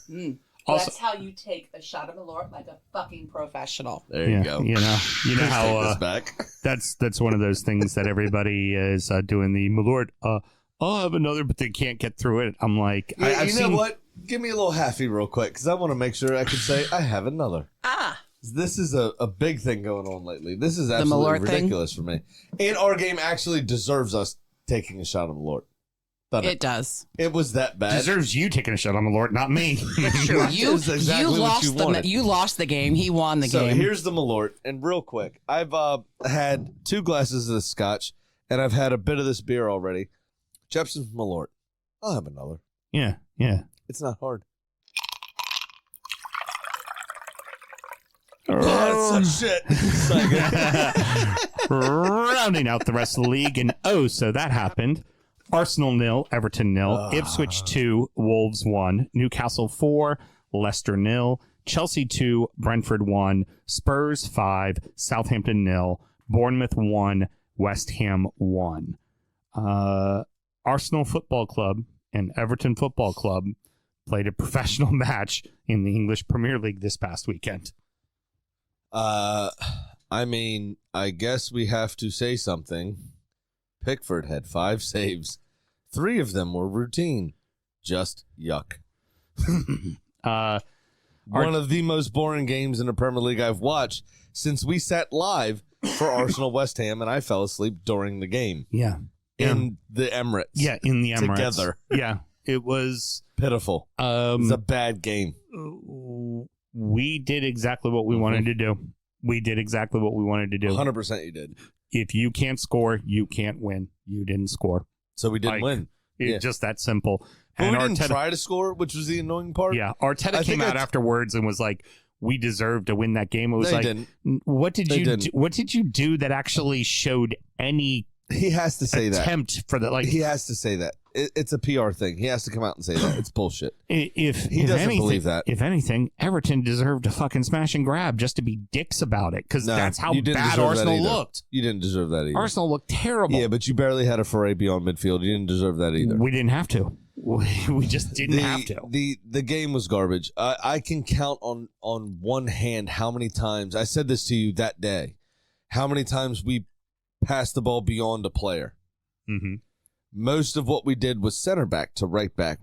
Also, that's how you take a shot of Malört like a fucking professional. There you go. You know how Take this back. that's one of those things that everybody is doing the Malört. I'll have another, but they can't get through it. I'm like, Yeah, I've you know what? Give me a little halfie real quick, because I want to make sure I can say I have another. This is a big thing going on lately. This is absolutely ridiculous for me. And our game actually deserves us taking a shot of Malört. It does. It was that bad. Deserves you taking a shot on Malört, not me. You lost the game. He won the game. So here's the Malört, and real quick, I've had 2 glasses of this scotch, and I've had a bit of this beer already. Jepson's Malört. I'll have another. Yeah. It's not hard. Oh, that's such shit. Rounding out the rest of the league, and so that happened. Arsenal 0, Everton 0, Ipswich 2, Wolves 1, Newcastle 4, Leicester 0, Chelsea 2, Brentford 1, Spurs 5, Southampton 0, Bournemouth 1, West Ham 1. Arsenal Football Club and Everton Football Club played a professional match in the English Premier League this past weekend. I mean, I guess we have to say something. Pickford had 5 saves. 3 of them were routine. Just yuck. One of the most boring games in the Premier League I've watched since we sat live for Arsenal West Ham, and I fell asleep during the game. Yeah. In the Emirates. Yeah, in the Emirates. Together. Yeah, it was pitiful. It was a bad game. We did exactly what we wanted to do. 100% you did. If you can't score, you can't win. You didn't score. So we didn't win. It's just that simple. But and we Arteta, didn't try to score, which was the annoying part. Yeah, Arteta came out afterwards and was like, we deserved to win that game. It was what did you do that actually showed any He has to say attempt for the he has to say that. It's a PR thing. He has to come out and say that. It's bullshit. If he doesn't believe that. If anything, Everton deserved a fucking smash and grab just to be dicks about it, because that's how bad Arsenal looked. You didn't deserve that either. Arsenal looked terrible. Yeah, but you barely had a foray beyond midfield. You didn't deserve that either. We didn't have to. We just didn't have to. The game was garbage. I can count on one hand how many times, I said this to you that day, how many times we passed the ball beyond a player. Mm-hmm. Most of what we did was center back to right back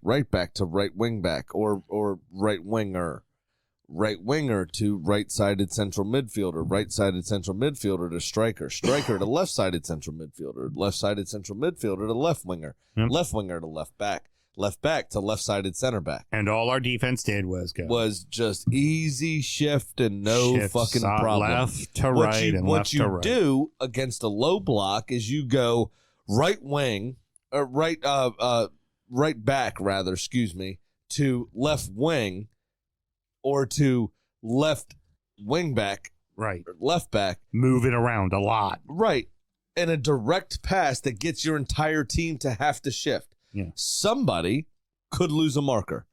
to right wing back, or right winger to right-sided central midfielder, right-sided central midfielder to striker to left-sided central midfielder, left-sided central midfielder to left winger, left winger to left back to left-sided center back. And all our defense did was just easy shift and no fucking problem. Left to right and left to right. What you do against a low block is you go right wing, right back rather, to left wing or to left wing back, right, or left back, moving around a lot, right, and a direct pass that gets your entire team to have to shift. Yeah. Somebody could lose a marker.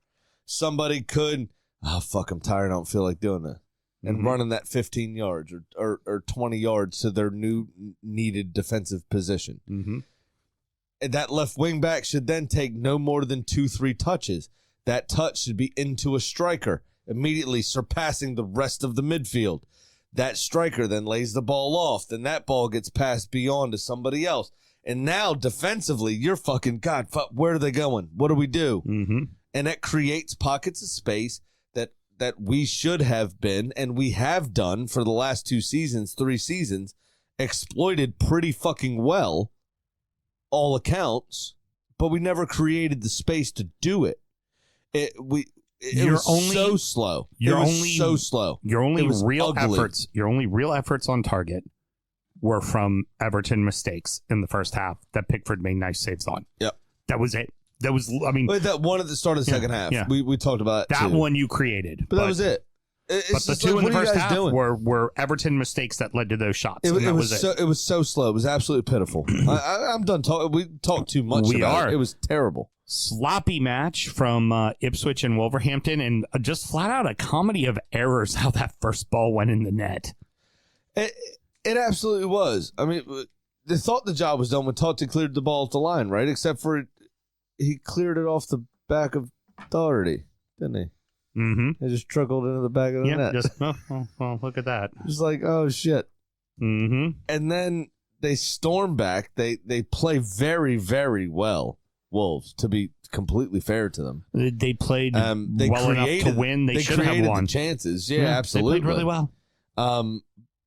Somebody could, oh, fuck, I'm tired. I don't feel like doing this. And running that 15 yards or 20 yards to their new needed defensive position. Mm-hmm. And that left wing back should then take no more than 2-3 touches. That touch should be into a striker, immediately surpassing the rest of the midfield. That striker then lays the ball off. Then that ball gets passed beyond to somebody else. And now defensively, you're fucking, God, where are they going? What do we do? Mm-hmm. And that creates pockets of space that we should have been, and we have done for the last 3 seasons, exploited pretty fucking well, all accounts, but we never created the space to do it. It was so slow. So slow. Your only real ugly. efforts. Your only real efforts on target were from Everton mistakes in the first half that Pickford made nice saves on. Yep. That was it. That was, I mean, that one at the start of the second half. Yeah. We talked about that too. one you created, but that was it. But the two in the first half were Everton mistakes that led to those shots. It was so slow. It was absolutely pitiful. I'm done talking. We talked too much about it. It was terrible. Sloppy match from Ipswich and Wolverhampton, and just flat out a comedy of errors how that first ball went in the net. It absolutely was. I mean, they thought the job was done when Totti cleared the ball off the line, right? Except for he cleared it off the back of Doherty, didn't he? Mm-hmm. It just trickled into the back of the net. Just, well, look at that. Just like, oh, shit. Mm-hmm. And then they storm back. They play very, very well, Wolves, to be completely fair to them. They played well enough to win. They should have won. The chances. Yeah, absolutely. They played really well.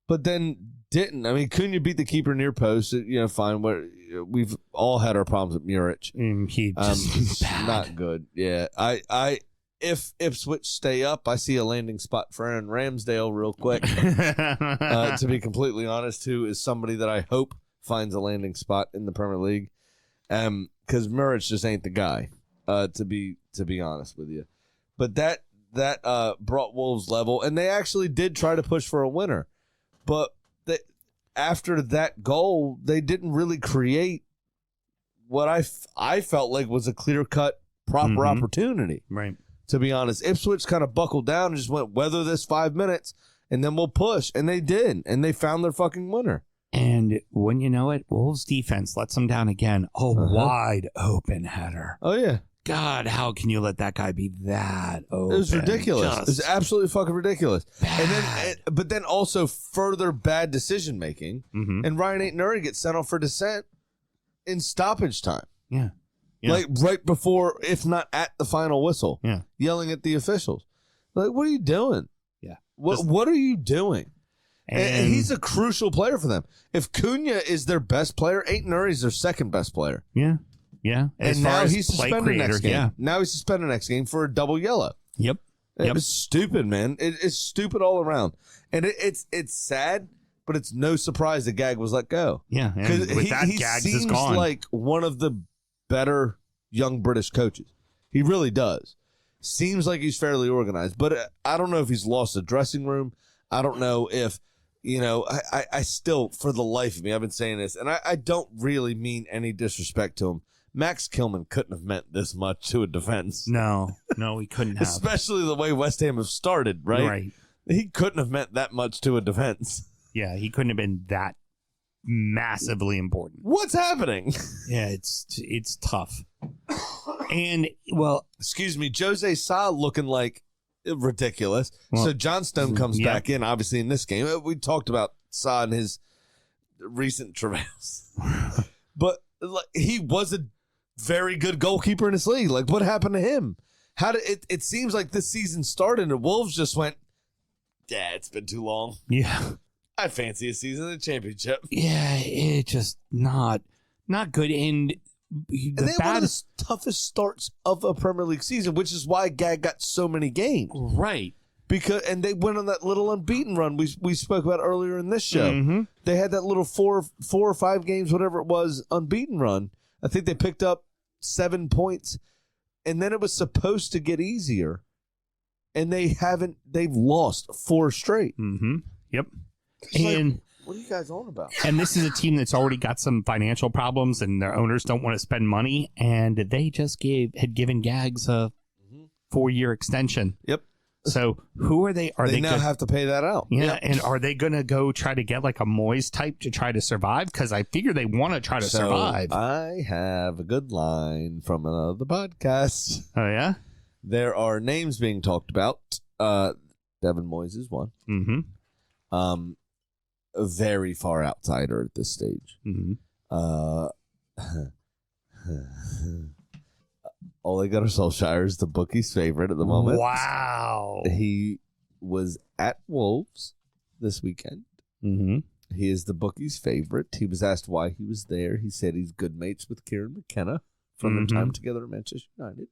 But then didn't. I mean, Cunha beat the keeper near post. Fine. We've all had our problems with Muric. He just bad. Not good. Yeah. If Ipswich stay up, I see a landing spot for Aaron Ramsdale real quick. To be completely honest, who is somebody that I hope finds a landing spot in the Premier League. Because Muric just ain't the guy. To be honest with you, but that brought Wolves level, and they actually did try to push for a winner, but after that goal, they didn't really create what I felt like was a clear-cut proper opportunity. Right. To be honest, Ipswich kind of buckled down and just went, weather this 5 minutes, and then we'll push. And they did. And they found their fucking winner. And when you know it, Wolves defense lets them down again. A wide open header. Oh, yeah. God, how can you let that guy be that open? It was ridiculous. It was absolutely fucking ridiculous. Bad. But then also further bad decision making. Mm-hmm. And Ryan Aitnuri gets sent off for dissent in stoppage time. Yeah. Like right before, if not at the final whistle. Yeah. Yelling at the officials. Like, what are you doing? Yeah. What are you doing? And he's a crucial player for them. If Cunha is their best player, Aitnuri is their second best player. Yeah. Yeah. And now he's suspended next game. Yeah. Now he's suspended next game for a double yellow. Yep. It's stupid, man. It's stupid all around. And it's sad, but it's no surprise that Gag was let go. Yeah. And with that, Gags is gone. Seems like one of the better young British coaches. He really does. Seems like he's fairly organized, but I don't know if he's lost a dressing room. I don't know if, I still, for the life of me, I've been saying this, and I don't really mean any disrespect to him. Max Kilman couldn't have meant this much to a defense. No, he couldn't have. Especially the way West Ham have started, right? Right. He couldn't have meant that much to a defense. Yeah, he couldn't have been that massively important. What's happening? Yeah, it's tough. And, well... Excuse me, Jose Sa looking like ridiculous. Well, so Johnstone comes back in, obviously, in this game. We talked about Sa and his recent travails. But he was a very good goalkeeper in this league. Like, what happened to him? How did it seems like this season started and the Wolves just went, yeah, it's been too long. Yeah. I fancy a season in the championship. Yeah, it just not good. And they had one of the toughest starts of a Premier League season, which is why Gag got so many games. Right. And they went on that little unbeaten run we spoke about earlier in this show. Mm-hmm. They had that little four or five games, whatever it was, unbeaten run. I think they picked up 7 points and then it was supposed to get easier, and they've lost 4 straight. Mm-hmm. Yep. It's like, what are you guys on about? And this is a team that's already got some financial problems, and their owners don't want to spend money, and they just had given Gags a 4-year extension. Yep. So who are they? They now have to pay that out. Yeah, Yep. and are they going to go try to get like a Moyes type to try to survive? Because I figure they want to try to survive. I have a good line from another podcast. Oh, yeah? There are names being talked about. Devin Moyes is one. Mm-hmm. A very far outsider at this stage. Mm-hmm. Ole Gunnar Solskjaer is the bookie's favorite at the moment. Wow. He was at Wolves this weekend. Mm-hmm. He is the bookie's favorite. He was asked why he was there. He said he's good mates with Kieran McKenna from their time together at Manchester United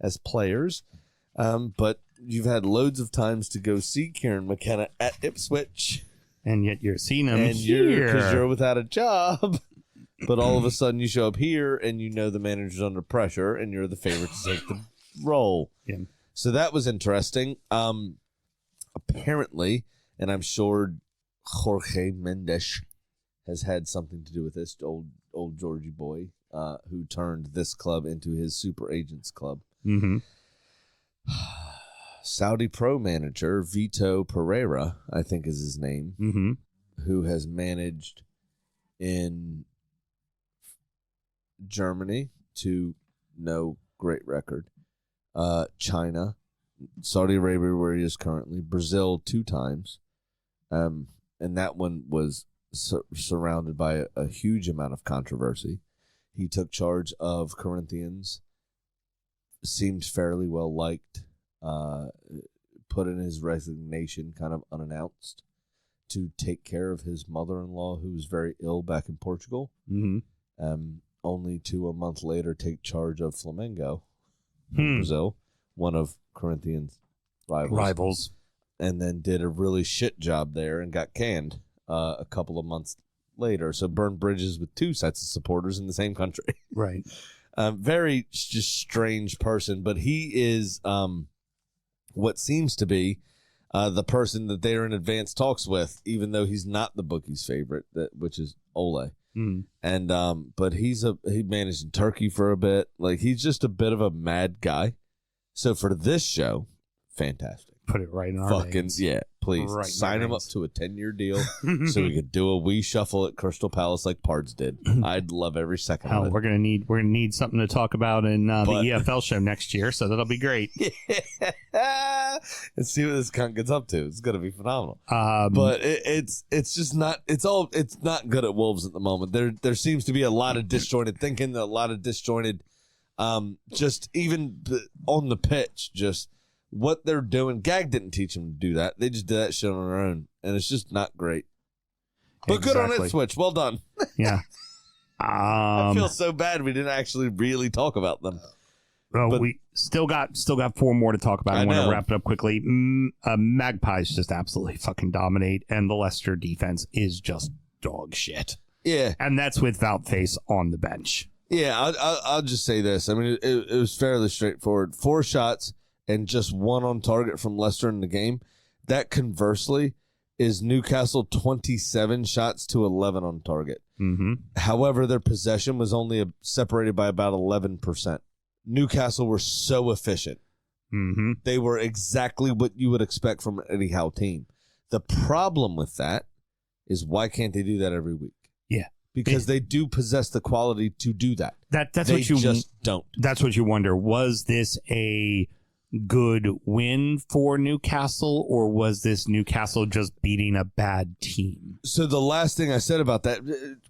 as players. But you've had loads of times to go see Kieran McKenna at Ipswich. And yet you're seeing him here. Because you're without a job. But all of a sudden you show up here and you know the manager's under pressure and you're the favorite to take the role. Yeah. So that was interesting. Apparently, and I'm sure Jorge Mendes has had something to do with this, old Georgie boy, who turned this club into his super agents club. Mm-hmm. Saudi pro manager Vito Pereira, I think is his name, who has managed in Germany to no great record, China, Saudi Arabia, where he is currently, Brazil 2 times, and that one was surrounded by a huge amount of controversy. He took charge of Corinthians, seemed fairly well liked, put in his resignation kind of unannounced to take care of his mother-in-law, who was very ill back in Portugal. Only to a month later take charge of Flamengo in Brazil, one of Corinthians' rivals, and then did a really shit job there and got canned a couple of months later. So burned bridges with 2 sets of supporters in the same country. Right. Very just strange person, but he is what seems to be the person that they're in advanced talks with, even though he's not the bookie's favorite, which is Ole. And but he managed in Turkey for a bit. Like, he's just a bit of a mad guy. So for this show, fantastic. Put it right in our veins. Yeah, please Right sign him up to a 10-year deal so we could do a wee shuffle at Crystal Palace like Pards did. I'd love every second of it. We're gonna need something to talk about in the EFL show next year, so that'll be great. And see what this cunt gets up to. It's gonna be phenomenal. But it's just not. It's not good at Wolves at the moment. There seems to be a lot of disjointed thinking, a lot of disjointed, just even on the pitch, just. What they're doing, Gag didn't teach them to do that. They just did that shit on their own, and it's just not great. But good on Ipswich. Well done. Yeah. I feel so bad we didn't actually really talk about them. Well, but we still got 4 more to talk about. I want to wrap it up quickly. Magpies just absolutely fucking dominate, and the Leicester defense is just dog shit. Yeah. And that's with Voutface on the bench. Yeah, I'll just say this. I mean, it was fairly straightforward. 4 shots. And just 1 on target from Leicester in the game. That conversely is Newcastle 27 shots to 11 on target. However, their possession was only separated by about 11%. Newcastle were so efficient. They were exactly what you would expect from an Eddie Howe team. The problem with that is, why can't they do that every week? Yeah. Because they do possess the quality to do that. That's they what you just don't. That's what you wonder. Was this a good win for Newcastle, or was this Newcastle just beating a bad team? So the last thing I said about that,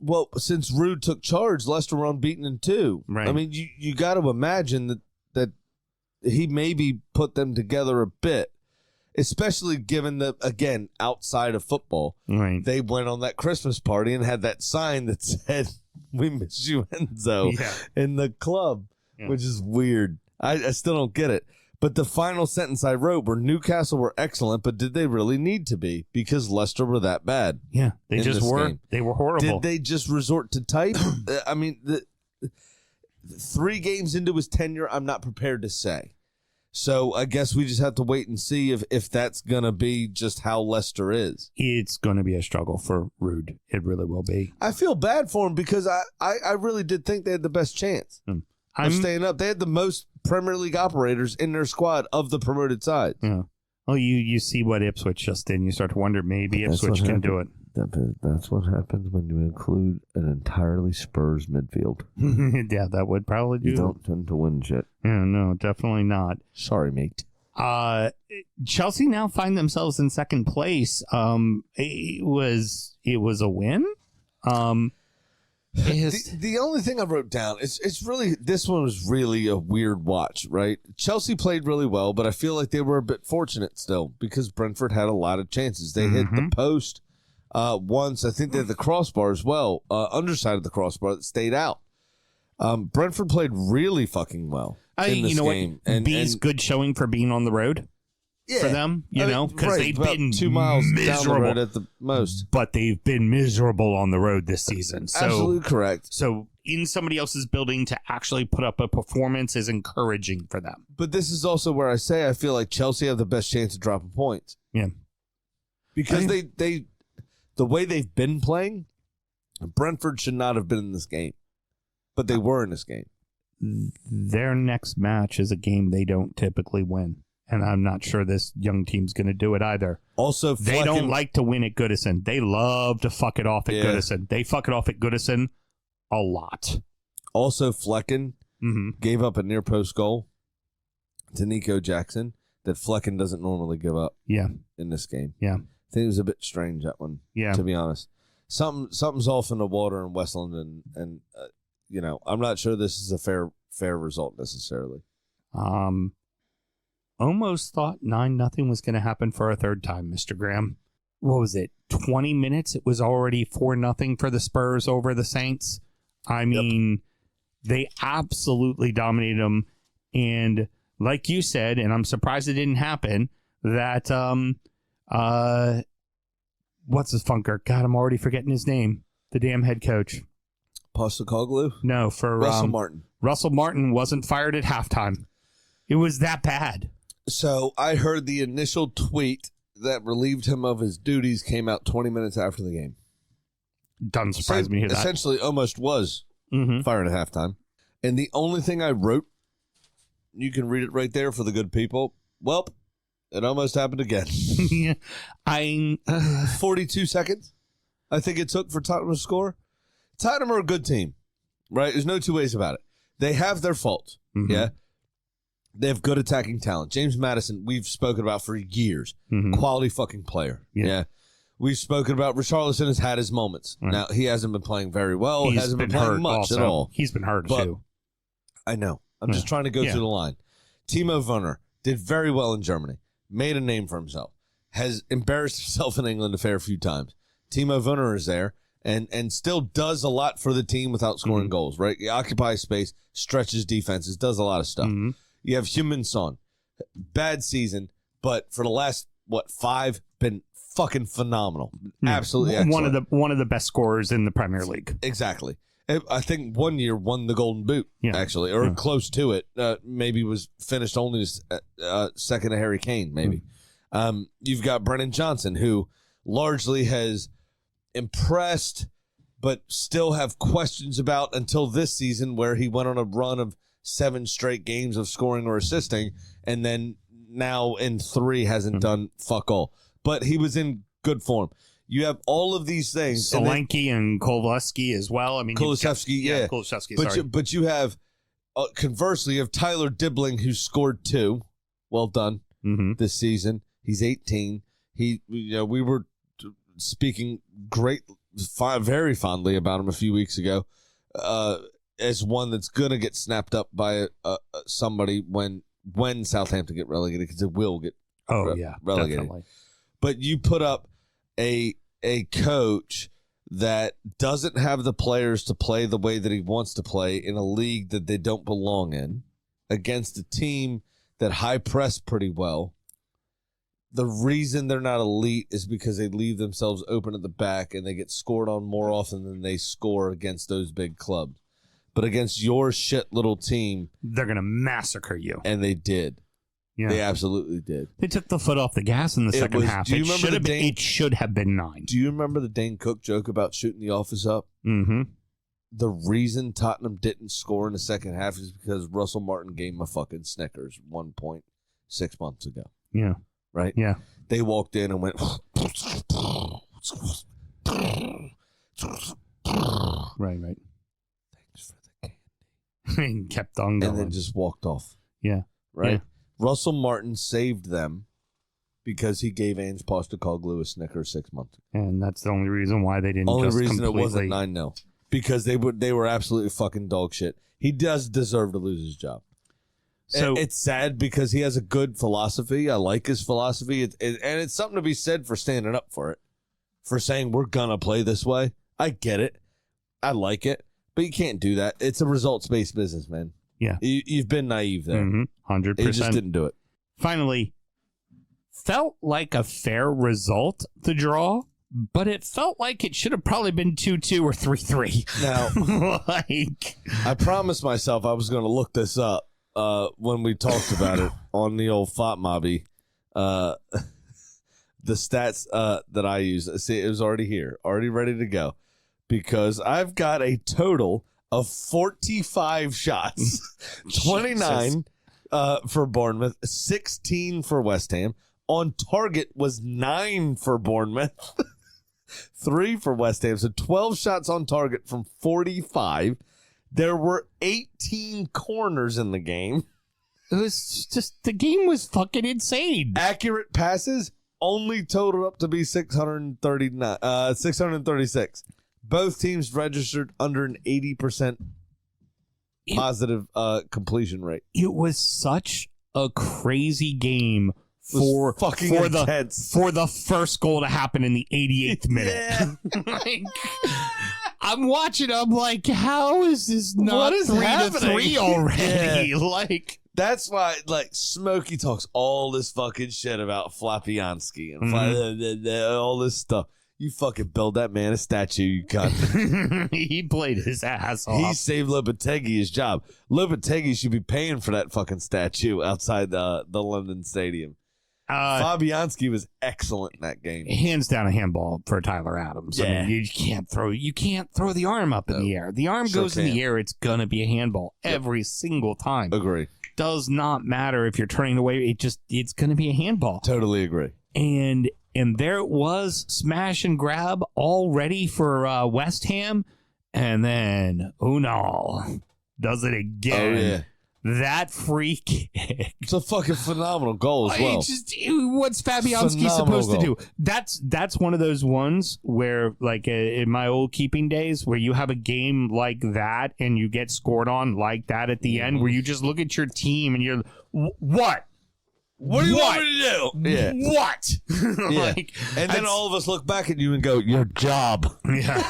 well, since Rude took charge, Leicester were unbeaten in 2. Right. I mean, you got to imagine that he maybe put them together a bit, especially given that, again, outside of football, they went on that Christmas party and had that sign that said, "We miss you, Enzo," in the club, which is weird. I still don't get it. But the final sentence I wrote were, Newcastle were excellent, but did they really need to be? Because Leicester were that bad. Yeah, they just were. Game. They were horrible. Did they just resort to type? I mean, 3 games into his tenure, I'm not prepared to say. So I guess we just have to wait and see if that's going to be just how Leicester is. It's going to be a struggle for Rude. It really will be. I feel bad for him because I really did think they had the best chance of staying up. They had the most Premier League operators in their squad of the promoted sides. Yeah. Well, you see what Ipswich just did, and you start to wonder maybe Ipswich can do it. That's what happens when you include an entirely Spurs midfield. Yeah, that would probably do. You don't tend to win shit. Yeah, no, definitely not. Sorry, mate. Chelsea now find themselves in second place. It was a win. The only thing I wrote down it's really, this one was really a weird watch, right? Chelsea played really well, but I feel like they were a bit fortunate still because Brentford had a lot of chances. They hit the post once. I think they had the crossbar as well, underside of the crossbar that stayed out. Brentford played really fucking well in this game. And B's good showing for being on the road. Yeah, for them, because they've been 2 miles miserable down the road at the most. But they've been miserable on the road this season. So, absolutely correct. So in somebody else's building to actually put up a performance is encouraging for them. But this is also where I say I feel like Chelsea have the best chance of dropping points. Yeah. Because they the way they've been playing, Brentford should not have been in this game. But they were in this game. Their next match is a game they don't typically win. And I'm not sure this young team's going to do it either. Also, they don't like to win at Goodison. They love to fuck it off at Goodison. They fuck it off at Goodison a lot. Also, Flecken gave up a near post goal to Nico Jackson that Flecken doesn't normally give up. Yeah, in this game. Yeah, I think it was a bit strange, that one. Yeah, to be honest, something's off in the water in Westland, and I'm not sure this is a fair result necessarily. Almost thought 9-0 was going to happen for a third time, Mr. Graham. What was it? 20 minutes? It was already 4-0 for the Spurs over the Saints. I mean, They absolutely dominated them. And like you said, and I'm surprised it didn't happen, that what's his funker? God, I'm already forgetting his name. The damn head coach. Postecoglou? No, for Russell Martin. Russell Martin wasn't fired at halftime. It was that bad. So I heard the initial tweet that relieved him of his duties came out 20 minutes after the game. Doesn't surprise me to hear that. Essentially almost was fired at halftime. And the only thing I wrote, you can read it right there for the good people. Well, it almost happened again. 42 seconds, I think it took for Tottenham to score. Tottenham are a good team, right? There's no two ways about it. They have their faults, yeah? They have good attacking talent. James Maddison, we've spoken about for years. Quality fucking player, yeah? We've spoken about Richarlison has had his moments. Right. Now, he hasn't been playing very well. He hasn't been playing much at all. He's been hurt, too. I know. I'm just trying to go through the line. Timo Werner did very well in Germany. Made a name for himself. Has embarrassed himself in England a fair few times. Timo Werner is there and still does a lot for the team without scoring goals, right? He occupies space, stretches defenses, does a lot of stuff. You have Heung-min Son. Bad season, but for the last, 5, been fucking phenomenal. Absolutely excellent. One of the best scorers in the Premier League. Exactly. I think one year won the Golden Boot, actually, or close to it. Maybe was finished only second to Harry Kane, maybe. You've got Brennan Johnson, who largely has impressed, but still have questions about until this season, where he went on a run of 7 straight games of scoring or assisting, and then now in 3 hasn't done fuck all. But he was in good form. You have all of these things. Solanke and Kulusevski as well. I mean, Kulusevski, Kulusevski, but you have, conversely, you have Tyler Dibbling, who scored 2. Well done this season. He's 18. We were speaking very fondly about him a few weeks ago as one that's going to get snapped up by somebody when Southampton get relegated, because it will get relegated. Definitely. But you put up a coach that doesn't have the players to play the way that he wants to play in a league that they don't belong in, against a team that high press pretty well. The reason they're not elite is because they leave themselves open at the back and they get scored on more often than they score against those big clubs. But against your shit little team, they're going to massacre you. And they did. Yeah. They absolutely did. They took the foot off the gas in the second half. Do you remember it should have been 9. Do you remember the Dane Cook joke about shooting the office up? Mm-hmm. The reason Tottenham didn't score in the second half is because Russell Martin gave him a fucking Snickers 1 point 6 months ago. Yeah. Right? Yeah. They walked in and went... Right. Thanks for the candy. And kept on going. And then just walked off. Yeah. Right? Yeah. Russell Martin saved them because he gave Ange Postecoglou a Snickers 6 months ago. And that's the only reason why they didn't Only just reason completely... it wasn't 9-0. Because they were absolutely fucking dog shit. He does deserve to lose his job. So it's sad because he has a good philosophy. I like his philosophy. And it's something to be said for standing up for it. For saying we're going to play this way. I get it. I like it. But you can't do that. It's a results-based business, man. Yeah. You've been naive there. 100%. He just didn't do it. Finally, felt like a fair result, the draw, but it felt like it should have probably been 2-2 or 3-3. Now, like, I promised myself I was going to look this up when we talked about it on the old FOTMobby. The stats that I use, see, it was already here, already ready to go, because I've got a total of 45 shots, 29 for Bournemouth, 16 for West Ham. On target was 9 for Bournemouth, 3 for West Ham. So 12 shots on target from 45. There were 18 corners in the game. it was just, the game was fucking insane. Accurate passes only totaled up to be 636. Both teams registered under an 80% positive completion rate. It was such a crazy game for the first goal to happen in the 88th minute. Yeah. Like, I'm watching. I'm like, how is this not 3-3 already? Yeah. Like, that's why, like, Smokey talks all this fucking shit about Flapiansky and all this stuff. You fucking build that man a statue, you cunt. He played his ass off. He saved Lopetegui his job. Lopetegui should be paying for that fucking statue outside the London Stadium. Fabianski was excellent in that game. Hands down a handball for Tyler Adams. Yeah. I mean, you can't throw the arm up in the air. The arm goes in the air, it's gonna be a handball every single time. Agree. Does not matter if you're turning away. It's gonna be a handball. Totally agree. And there it was, smash and grab, all ready for West Ham, and then Unal does it again. Oh yeah. That free kick. It's a fucking phenomenal goal as well. What's Fabianski supposed to do? That's one of those ones where, like, in my old keeping days, where you have a game like that and you get scored on like that at the end, where you just look at your team and you're, what? What do you want me to do? Yeah. What? Yeah. Like, and then all of us look back at you and go, your job. Yeah.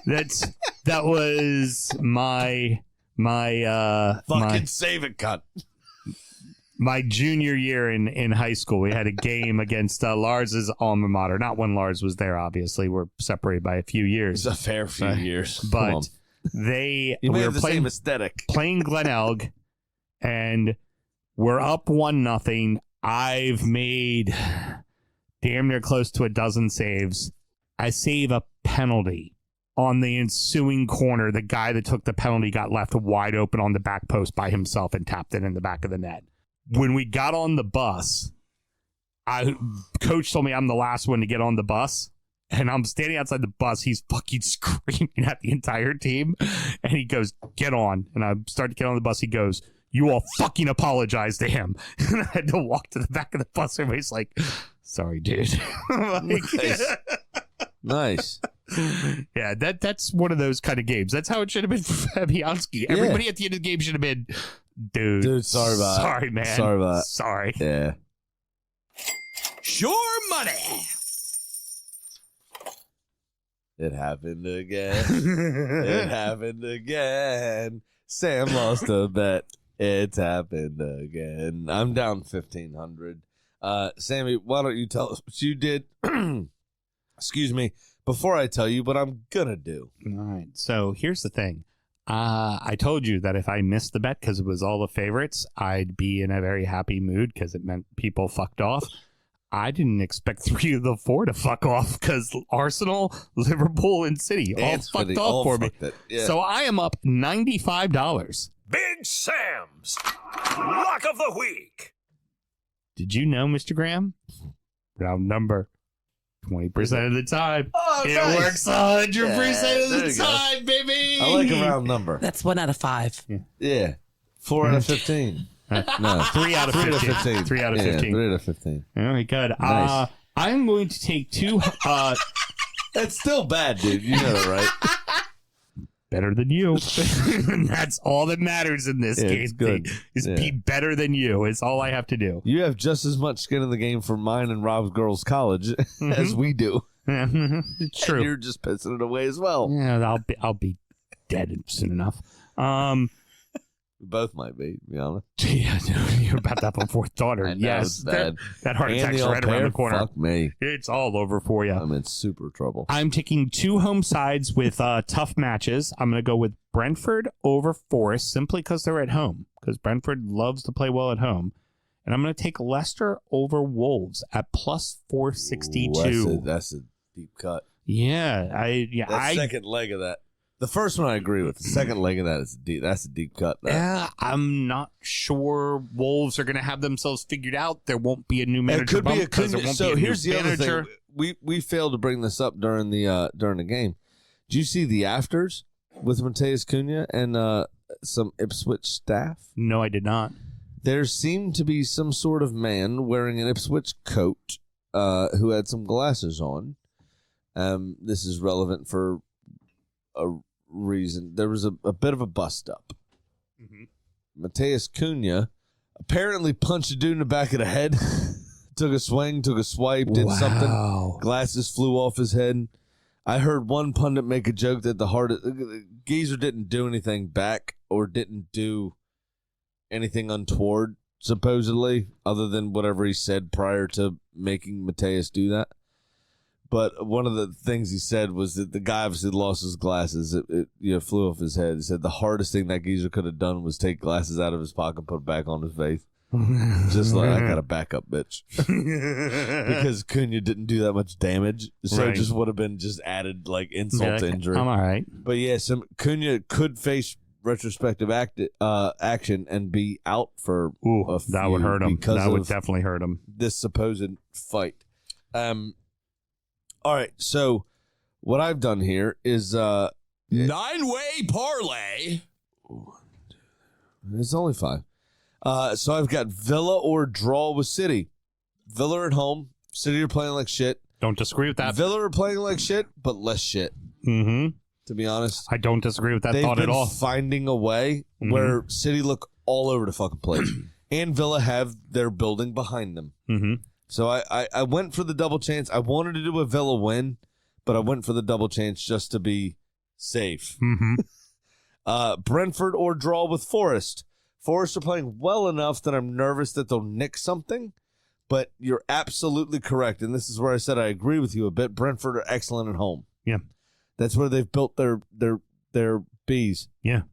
That was my fucking save it, cunt. My junior year in high school. We had a game against Lars's alma mater. Not when Lars was there, obviously. We're separated by a few years. It's a fair few years. But we were playing aesthetic. Playing Glenelg, and we're up 1-0. I've made damn near close to a dozen saves. I save a penalty. On the ensuing corner, the guy that took the penalty got left wide open on the back post by himself and tapped it in the back of the net. When we got on the bus, Coach told me I'm the last one to get on the bus. And I'm standing outside the bus. He's fucking screaming at the entire team. And he goes, get on. And I start to get on the bus. He goes, you all fucking apologize to him. And I had to walk to the back of the bus. Everybody's like, sorry, dude. Nice. Yeah, that's one of those kind of games. That's how it should have been for Fabianski. Yeah. Everybody at the end of the game should have been, dude, sorry, man. Sorry about that. Sorry. Yeah. Sure money. It happened again. It happened again. Sam lost a bet. It's happened again. I'm down 1,500. Sammy, why don't you tell us what you did? Excuse me. Before I tell you what I'm going to do. All right. So here's the thing. I told you that if I missed the bet because it was all the favorites, I'd be in a very happy mood because it meant people fucked off. I didn't expect 3 of the 4 to fuck off because Arsenal, Liverpool, and City all fucked off for me. Yeah. So I am up $95. Big Sam's Lock of the Week. Did you know, Mr. Graham? Round number 20% of the time. Oh, it nice. works 100% of the time, baby. I like a round number. That's 1 out of 5. Yeah. 4 out of 15. No, 3 out of 15. 3 out of 15. 3 out of 15. Very good. Nice. I'm going to take 2. It's still bad, dude. You know that, right? Better than you. And that's all that matters in this case. Good. Be better than you. It's all I have to do. You have just as much skin in the game for mine and Rob's girls' college as we do. It's true. And you're just pissing it away as well. Yeah, I'll be dead soon enough. We both might be, to be honest. Yeah, you're about to have a 4th daughter. I know, yes, it's bad. That heart attack's right around the corner. Fuck me. It's all over for you. I'm in super trouble. I'm taking 2 home sides with tough matches. I'm going to go with Brentford over Forest simply because they're at home, because Brentford loves to play well at home. And I'm going to take Leicester over Wolves at plus 462. Ooh, that's a deep cut. Yeah, second leg of that. The first one I agree with. The second leg of that is that's a deep cut. Yeah, I'm not sure Wolves are going to have themselves figured out. There won't be a new manager. It could be here's the manager. other thing. We failed to bring this up during the game. Did you see the afters with Mateus Cunha and some Ipswich staff? No, I did not. There seemed to be some sort of man wearing an Ipswich coat who had some glasses on. This is relevant for a reason. There was a bit of a bust up. Mm-hmm. Mateus Cunha apparently punched a dude in the back of the head, took a swing, took a swipe, did something. Glasses flew off his head. I heard one pundit make a joke that the geezer didn't do anything back or didn't do anything untoward, supposedly, other than whatever he said prior to making Mateus do that. But one of the things he said was that the guy obviously lost his glasses. It flew off his head. He said the hardest thing that geezer could have done was take glasses out of his pocket and put it back on his face. Just like, I got a backup, bitch. Because Cunha didn't do that much damage. So It just would have been just added like insult to injury. I'm all right. But yeah, Cunha could face retrospective action and be out for a few. That would hurt him. That would definitely hurt him. This supposed fight. All right, so what I've done here is 9-way parlay. It's only 5. So I've got Villa or draw with City. Villa at home. City are playing like shit. Don't disagree with that. Villa are playing like shit, but less shit. Mm-hmm. To be honest, I don't disagree with that thought at all. They've been finding a way where City look all over the fucking place, and Villa have their building behind them. Mm-hmm. So I went for the double chance. I wanted to do a Villa win, but I went for the double chance just to be safe. Mm-hmm. Brentford or draw with Forest. Forest are playing well enough that I'm nervous that they'll nick something, but you're absolutely correct, and this is where I said I agree with you a bit. Brentford are excellent at home. Yeah. That's where they've built their bees. Yeah.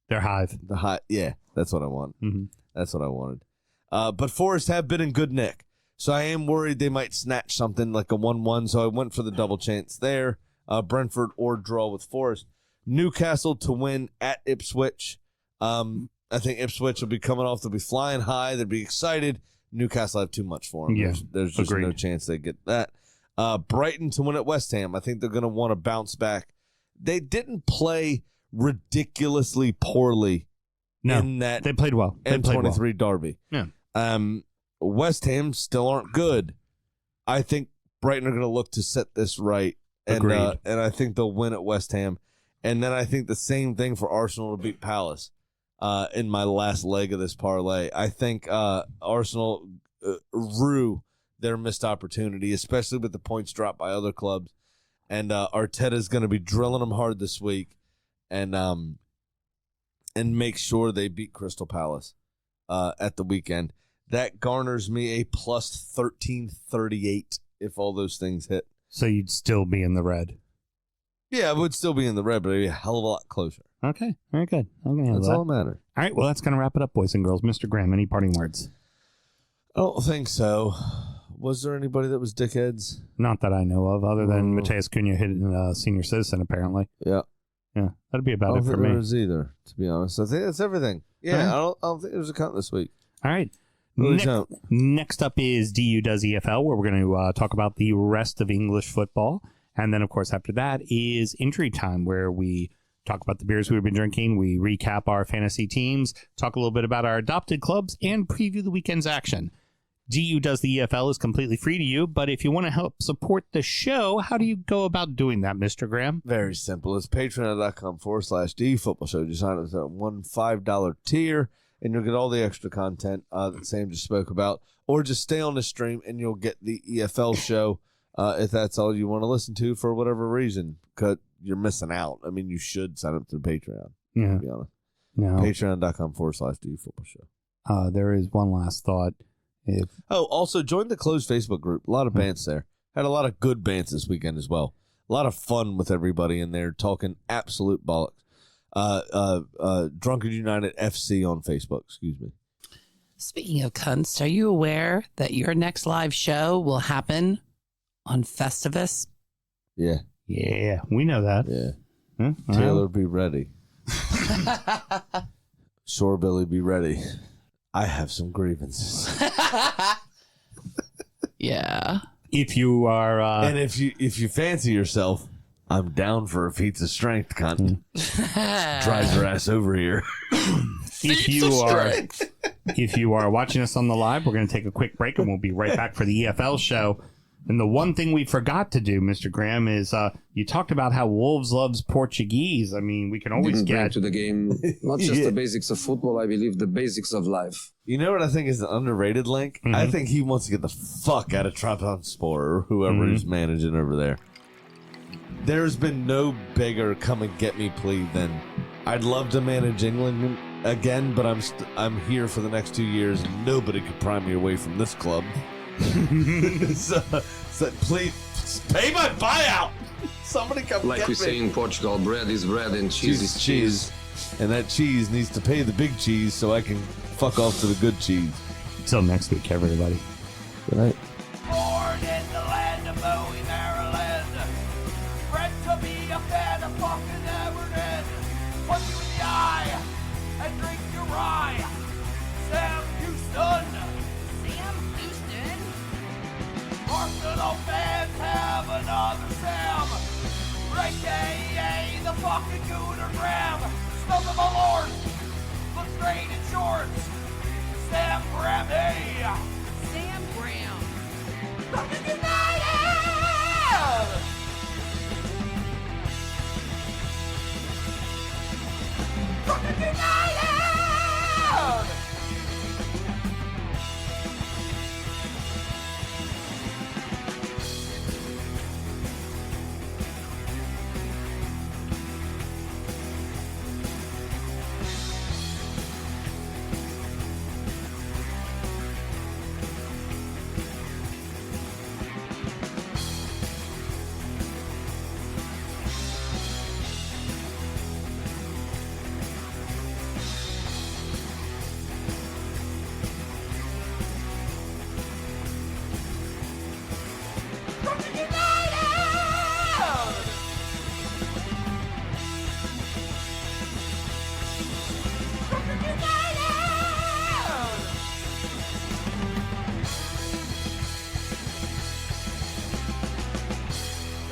Their hive. The hive. Yeah, that's what I want. Mm-hmm. That's what I wanted. But Forest have been in good nick. So I am worried they might snatch something like a 1-1, so I went for the double chance there. Brentford or draw with Forest. Newcastle to win at Ipswich. I think Ipswich will be coming off. They'll be flying high. They'll be excited. Newcastle have too much for them. Yeah, there's just agreed. No chance they get that. Brighton to win at West Ham. I think they're going to want to bounce back. They didn't play ridiculously poorly in that they played well. They played N23 well. derby. Yeah. West Ham still aren't good. I think Brighton are going to look to set this right. And I think they'll win at West Ham. And then I think the same thing for Arsenal to beat Palace in my last leg of this parlay. I think Arsenal rue their missed opportunity, especially with the points dropped by other clubs. And Arteta's going to be drilling them hard this week and make sure they beat Crystal Palace at the weekend. That garners me a plus 1338 if all those things hit. So you'd still be in the red. Yeah, I would still be in the red, but it'd be a hell of a lot closer. Okay, very good. I'm going to handle That's that. all that matters. All right, well, that's going to wrap it up, boys and girls. Mr. Graham, any parting words? I don't think so. Was there anybody that was dickheads? Not that I know of, other than Mateus Cunha hitting a senior citizen, apparently. Yeah. Yeah, that'd be I about don't it for think me. there was either, to be honest. I think that's everything. Yeah, I don't think there's a count this week. All right. Really don't. Next up is DU Does EFL, where we're going to talk about the rest of English football. And then, of course, after that is Injury Time, where we talk about the beers we've been drinking, we recap our fantasy teams, talk a little bit about our adopted clubs, and preview the weekend's action. DU Does the EFL is completely free to you, but if you want to help support the show, how do you go about doing that, Mr. Graham? Very simple. It's patreon.com/D Football Show. Just sign up to that $1 tier, and you'll get all the extra content that Sam just spoke about. Or just stay on the stream, and you'll get the EFL show if that's all you want to listen to for whatever reason. Because you're missing out. I mean, you should sign up to the Patreon, to be honest. No. Patreon.com/D Football Show. There is one last thought. Also join the closed Facebook group. A lot of bants there. Had a lot of good bants this weekend as well. A lot of fun with everybody in there talking absolute bollocks. Drunkard United FC on Facebook. Excuse me. Speaking of cunts, are you aware that your next live show will happen on Festivus? Yeah. Yeah, we know that. Yeah. Taylor, be ready. Shore Billy, be ready. I have some grievances. Yeah. If you are, and if you fancy yourself, I'm down for a feats of strength, cunt. Drive your ass over here. If you are watching us on the live, we're going to take a quick break and we'll be right back for the EFL show. And the one thing we forgot to do, Mr. Graham, is you talked about how Wolves loves Portuguese. I mean, we can always get to the game not just the basics of football. I believe the basics of life. You know what I think is an underrated link? Mm-hmm. I think he wants to get the fuck out of Trabzonspor or whoever he's managing over there. There's been no bigger come and get me plea than I'd love to manage England again, but I'm here for the next 2 years and nobody could pry me away from this club. so please pay my buyout. Somebody come like get we me. say in Portugal, bread is bread and cheese is cheese. And that cheese needs to pay the big cheese so I can fuck off to the good cheese. Till next week, everybody. Good night. Born in the land of Bowie, Maryland. Bred to be a fan of fucking Everton. Punch you in the eye and drink your rye. Sam Houston. Arsenal fans have another Sam. AKA the fucking Gooner Graham. Stump of Malört. Look straight in shorts. Sam Graham, hey. Sam Graham. Fucking United! Fucking United!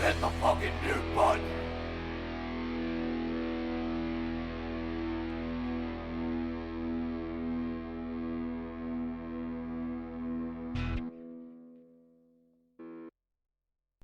Hit the fucking mute button!